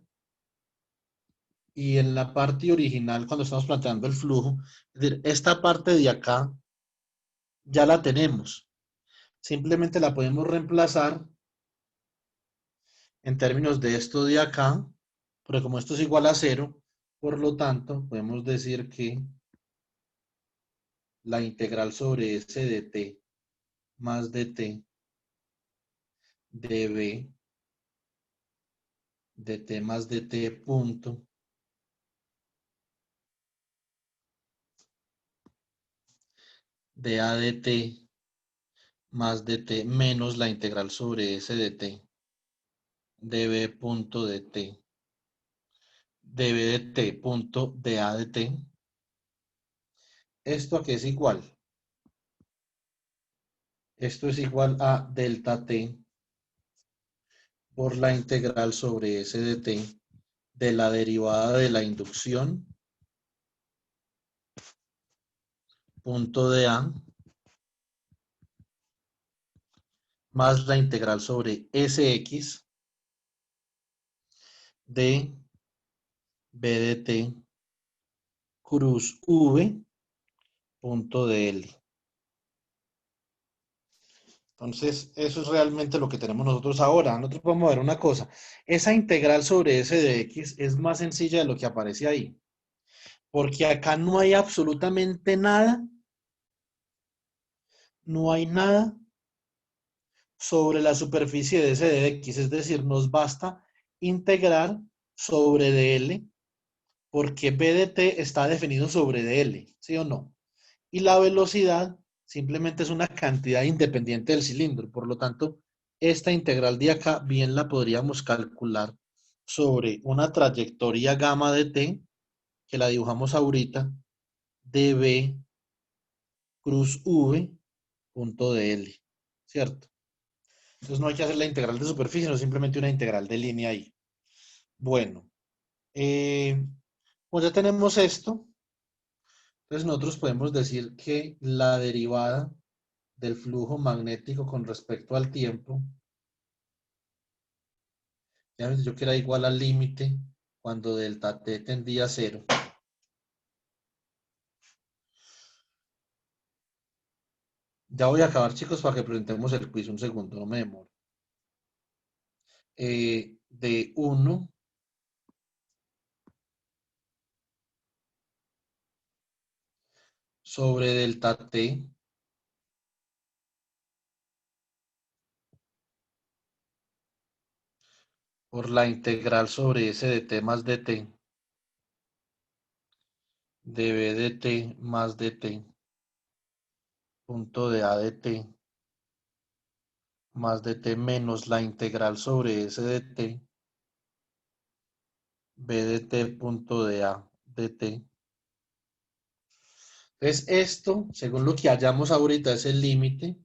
Speaker 1: y en la parte original, cuando estamos planteando el flujo, es decir, esta parte de acá ya la tenemos. Simplemente la podemos reemplazar en términos de esto de acá, porque como esto es igual a cero, por lo tanto, podemos decir que la integral sobre S de t más de t de b de t más de t punto de a de t más de t menos la integral sobre S de t de b punto de t de b de t punto de a de t. ¿Esto a qué es igual? Esto es igual a delta t por la integral sobre S de t de la derivada de la inducción, punto de A, más la integral sobre Sx de B de t cruz V, punto de L. Entonces, eso es realmente lo que tenemos nosotros ahora. Nosotros vamos a ver una cosa. Esa integral sobre S de X es más sencilla de lo que aparece ahí. Porque acá no hay absolutamente nada. No hay nada sobre la superficie de S de X. Es decir, nos basta integrar sobre dl porque B de t está definido sobre dl, ¿sí o no? Y la velocidad simplemente es una cantidad independiente del cilindro. Por lo tanto, esta integral de acá bien la podríamos calcular sobre una trayectoria gamma de t, que la dibujamos ahorita, db cruz v punto de L, ¿cierto? Entonces no hay que hacer la integral de superficie, sino simplemente una integral de línea ahí. Bueno, pues ya tenemos esto. Entonces nosotros podemos decir que la derivada del flujo magnético con respecto al tiempo, yo que era igual al límite cuando delta t tendía a cero. Ya voy a acabar, chicos, para que presentemos el quiz. Un segundo, no me demoro. De 1 sobre delta t por la integral sobre S de t más dt de b de t más dt punto de a de t más dt menos la integral sobre S de t b de t punto de a dt. Entonces esto, según lo que hallamos ahorita, es el límite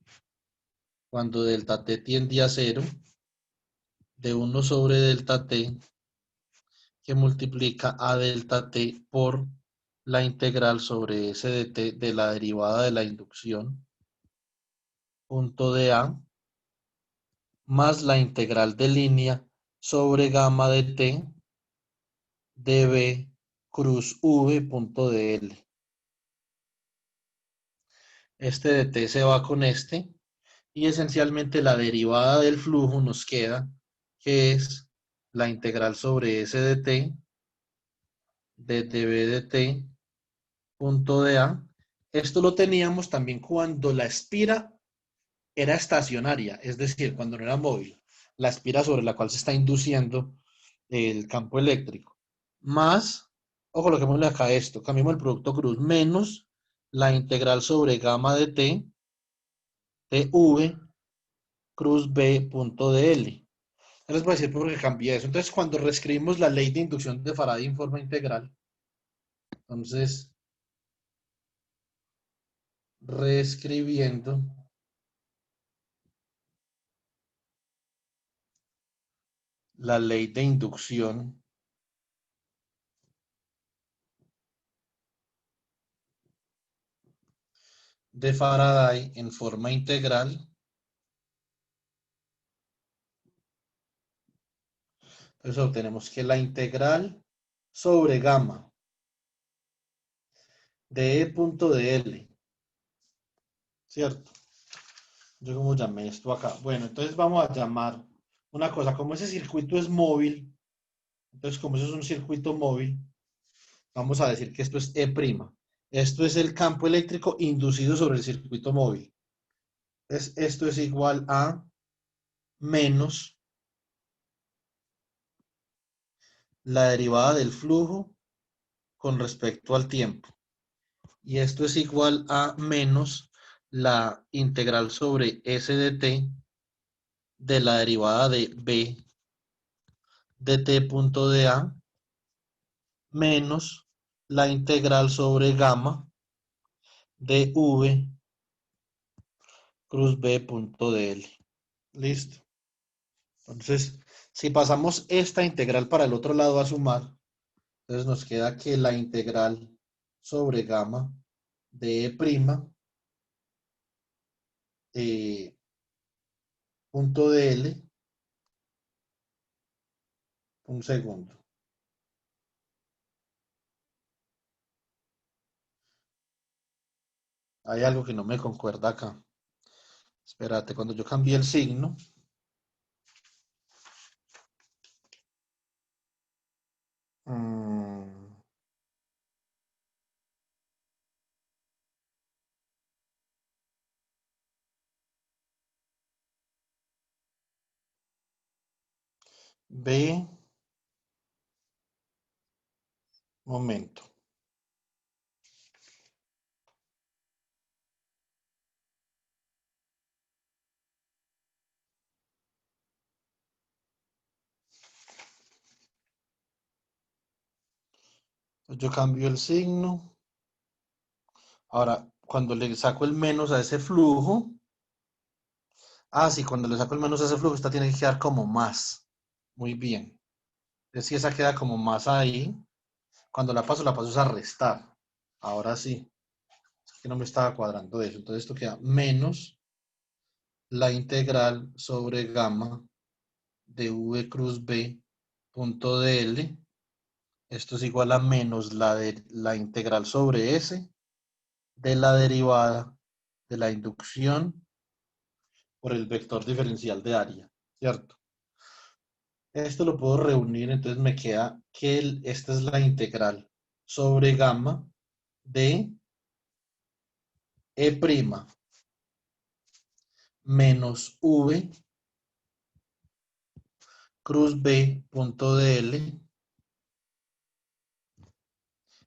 Speaker 1: cuando delta t tiende a cero de 1 sobre delta t que multiplica a delta t por la integral sobre S de t de la derivada de la inducción, punto de A, más la integral de línea sobre gamma de t de B cruz V, punto de L. Este de t se va con este y esencialmente la derivada del flujo nos queda, que es la integral sobre S de t de dB de t punto de A. Esto lo teníamos también cuando la espira era estacionaria, es decir, cuando no era móvil. La espira sobre la cual se está induciendo el campo eléctrico. Más, ojo, lo que vemos acá esto, cambiamos el producto cruz, menos la integral sobre gamma de t de v cruz b punto de L. Ya les voy a decir por qué cambié eso. Entonces, cuando reescribimos la ley de inducción de Faraday en forma integral, entonces, reescribiendo la ley de inducción de Faraday en forma integral, entonces obtenemos que la integral sobre gamma de E punto de L, ¿cierto? Yo como llamé esto acá. Bueno, entonces vamos a llamar una cosa, como ese circuito es móvil, entonces como eso es un circuito móvil, vamos a decir que esto es E'. Esto es el campo eléctrico inducido sobre el circuito móvil. Entonces esto es igual a menos la derivada del flujo con respecto al tiempo. Y esto es igual a menos la integral sobre S de t de la derivada de B de t punto de A menos la integral sobre gamma de V cruz B punto DL. Listo. Entonces, si pasamos esta integral para el otro lado a sumar, entonces nos queda que la integral sobre gamma de E' punto DL, un segundo. Hay algo que no me concuerda acá. Espérate, cuando yo cambié el signo, B, momento. Yo cambio el signo. Ahora, cuando le saco el menos a ese flujo, sí, cuando le saco el menos a ese flujo, esta tiene que quedar como más. Muy bien. Entonces, si esa queda como más ahí, cuando la paso es a restar. Ahora sí. Es que no me estaba cuadrando eso. Entonces, esto queda menos la integral sobre gamma de V cruz B punto DL. Esto es igual a menos la integral sobre S de la derivada de la inducción por el vector diferencial de área, ¿cierto? Esto lo puedo reunir, entonces me queda que esta es la integral sobre gamma de E' menos V cruz B punto DL,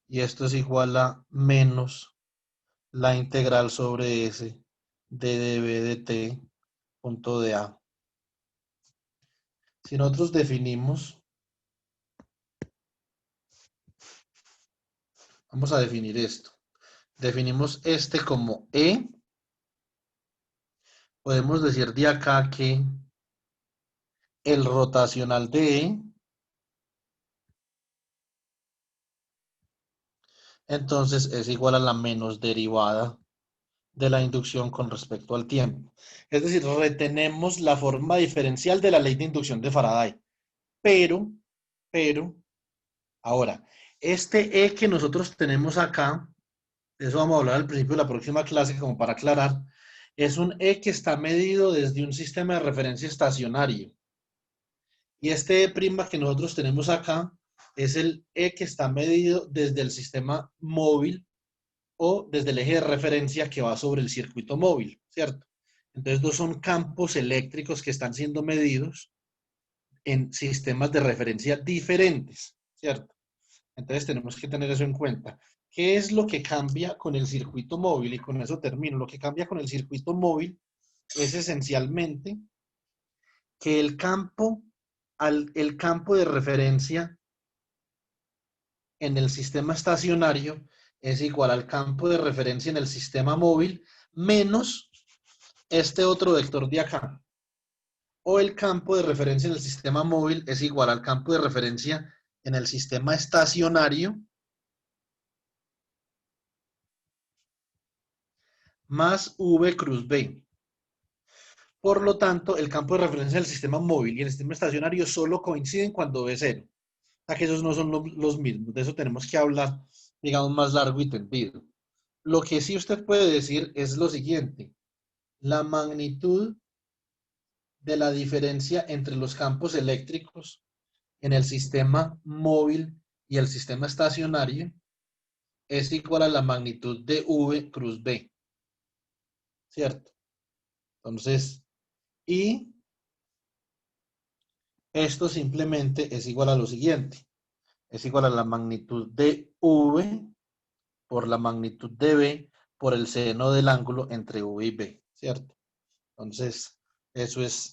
Speaker 1: y esto es igual a menos la integral sobre S de dB de T punto de A. Si nosotros definimos, vamos a definir esto. Definimos este como E. Podemos decir de acá que el rotacional de E, entonces es igual a la menos derivada de la inducción con respecto al tiempo. Es decir, retenemos la forma diferencial de la ley de inducción de Faraday. Pero, ahora, este E que nosotros tenemos acá, eso vamos a hablar al principio de la próxima clase como para aclarar, es un E que está medido desde un sistema de referencia estacionario. Y este E' que nosotros tenemos acá es el E que está medido desde el sistema móvil o desde el eje de referencia que va sobre el circuito móvil, ¿cierto? Entonces, dos son campos eléctricos que están siendo medidos en sistemas de referencia diferentes, ¿cierto? Entonces, tenemos que tener eso en cuenta. ¿Qué es lo que cambia con el circuito móvil? Y con eso termino. Lo que cambia con el circuito móvil es esencialmente que el campo de referencia en el sistema estacionario es igual al campo de referencia en el sistema móvil menos este otro vector de acá. O el campo de referencia en el sistema móvil es igual al campo de referencia en el sistema estacionario más V cruz B. Por lo tanto, el campo de referencia del sistema móvil y el sistema estacionario solo coinciden cuando V es cero. O sea que esos no son los mismos. De eso tenemos que hablar, digamos, más largo y tendido. Lo que sí usted puede decir es lo siguiente. La magnitud de la diferencia entre los campos eléctricos en el sistema móvil y el sistema estacionario es igual a la magnitud de V cruz B. ¿Cierto? Entonces, y esto simplemente es igual a lo siguiente. Es igual a la magnitud de V por la magnitud de B por el seno del ángulo entre V y B. ¿Cierto? Entonces, eso es,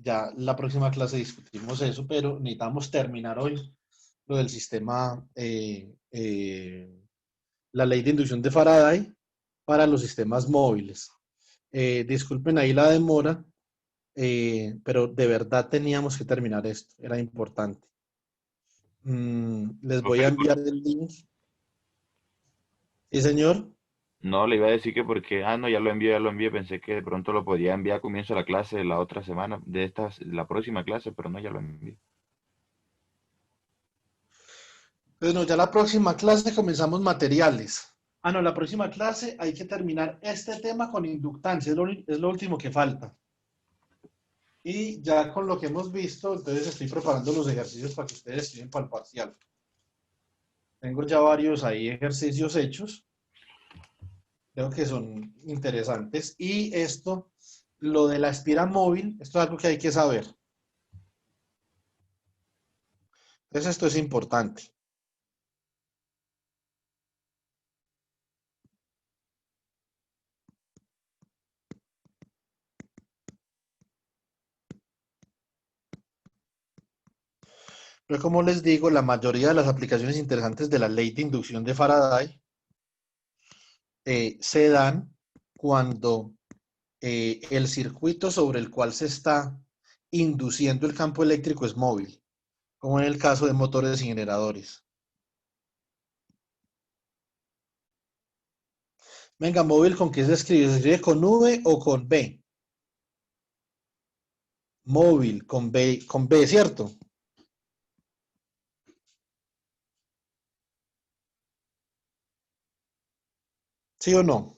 Speaker 1: ya la próxima clase discutimos eso, pero necesitamos terminar hoy lo del sistema, la ley de inducción de Faraday para los sistemas móviles. Disculpen ahí la demora, pero de verdad teníamos que terminar esto, era importante. Les voy
Speaker 3: Profe,
Speaker 1: a enviar el link. ¿Sí, señor?
Speaker 3: no, le iba a decir que porque, no, ya lo envié, pensé que de pronto lo podía enviar a comienzo de la clase de la otra semana, la próxima clase, pero no, ya lo envié.
Speaker 1: Bueno, ya la próxima clase comenzamos materiales. No, la próxima clase hay que terminar este tema con inductancia, es lo último que falta. Y ya con lo que hemos visto, entonces estoy preparando los ejercicios para que ustedes estudien para el parcial. Tengo ya varios ahí ejercicios hechos. Creo que son interesantes. Y esto, lo de la espira móvil, esto es algo que hay que saber. Entonces esto es importante. Pero como les digo, la mayoría de las aplicaciones interesantes de la ley de inducción de Faraday se dan cuando el circuito sobre el cual se está induciendo el campo eléctrico es móvil, como en el caso de motores y generadores. Venga, móvil, ¿con qué se escribe? ¿Se escribe con V o con B? Móvil, con B, ¿cierto? ¿Sí o no?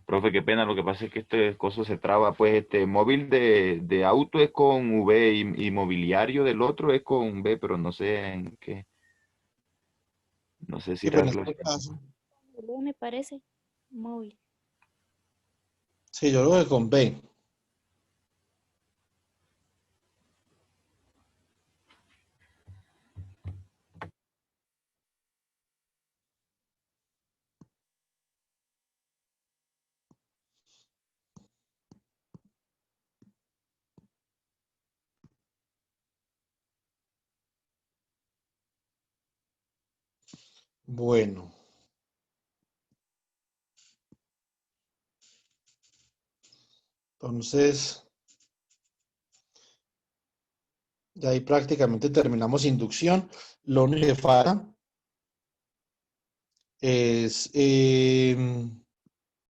Speaker 3: Profe, qué pena, lo que pasa es que este coso se traba, pues este móvil de auto es con V y mobiliario del otro es con B, pero no sé en qué, no sé si
Speaker 1: Sí, pues
Speaker 3: era
Speaker 1: en este
Speaker 3: relacionado.
Speaker 1: caso,
Speaker 2: B me parece. Móvil.
Speaker 1: sí, yo creo que con B. Bueno, entonces, ya ahí prácticamente terminamos inducción. Lo único que falta es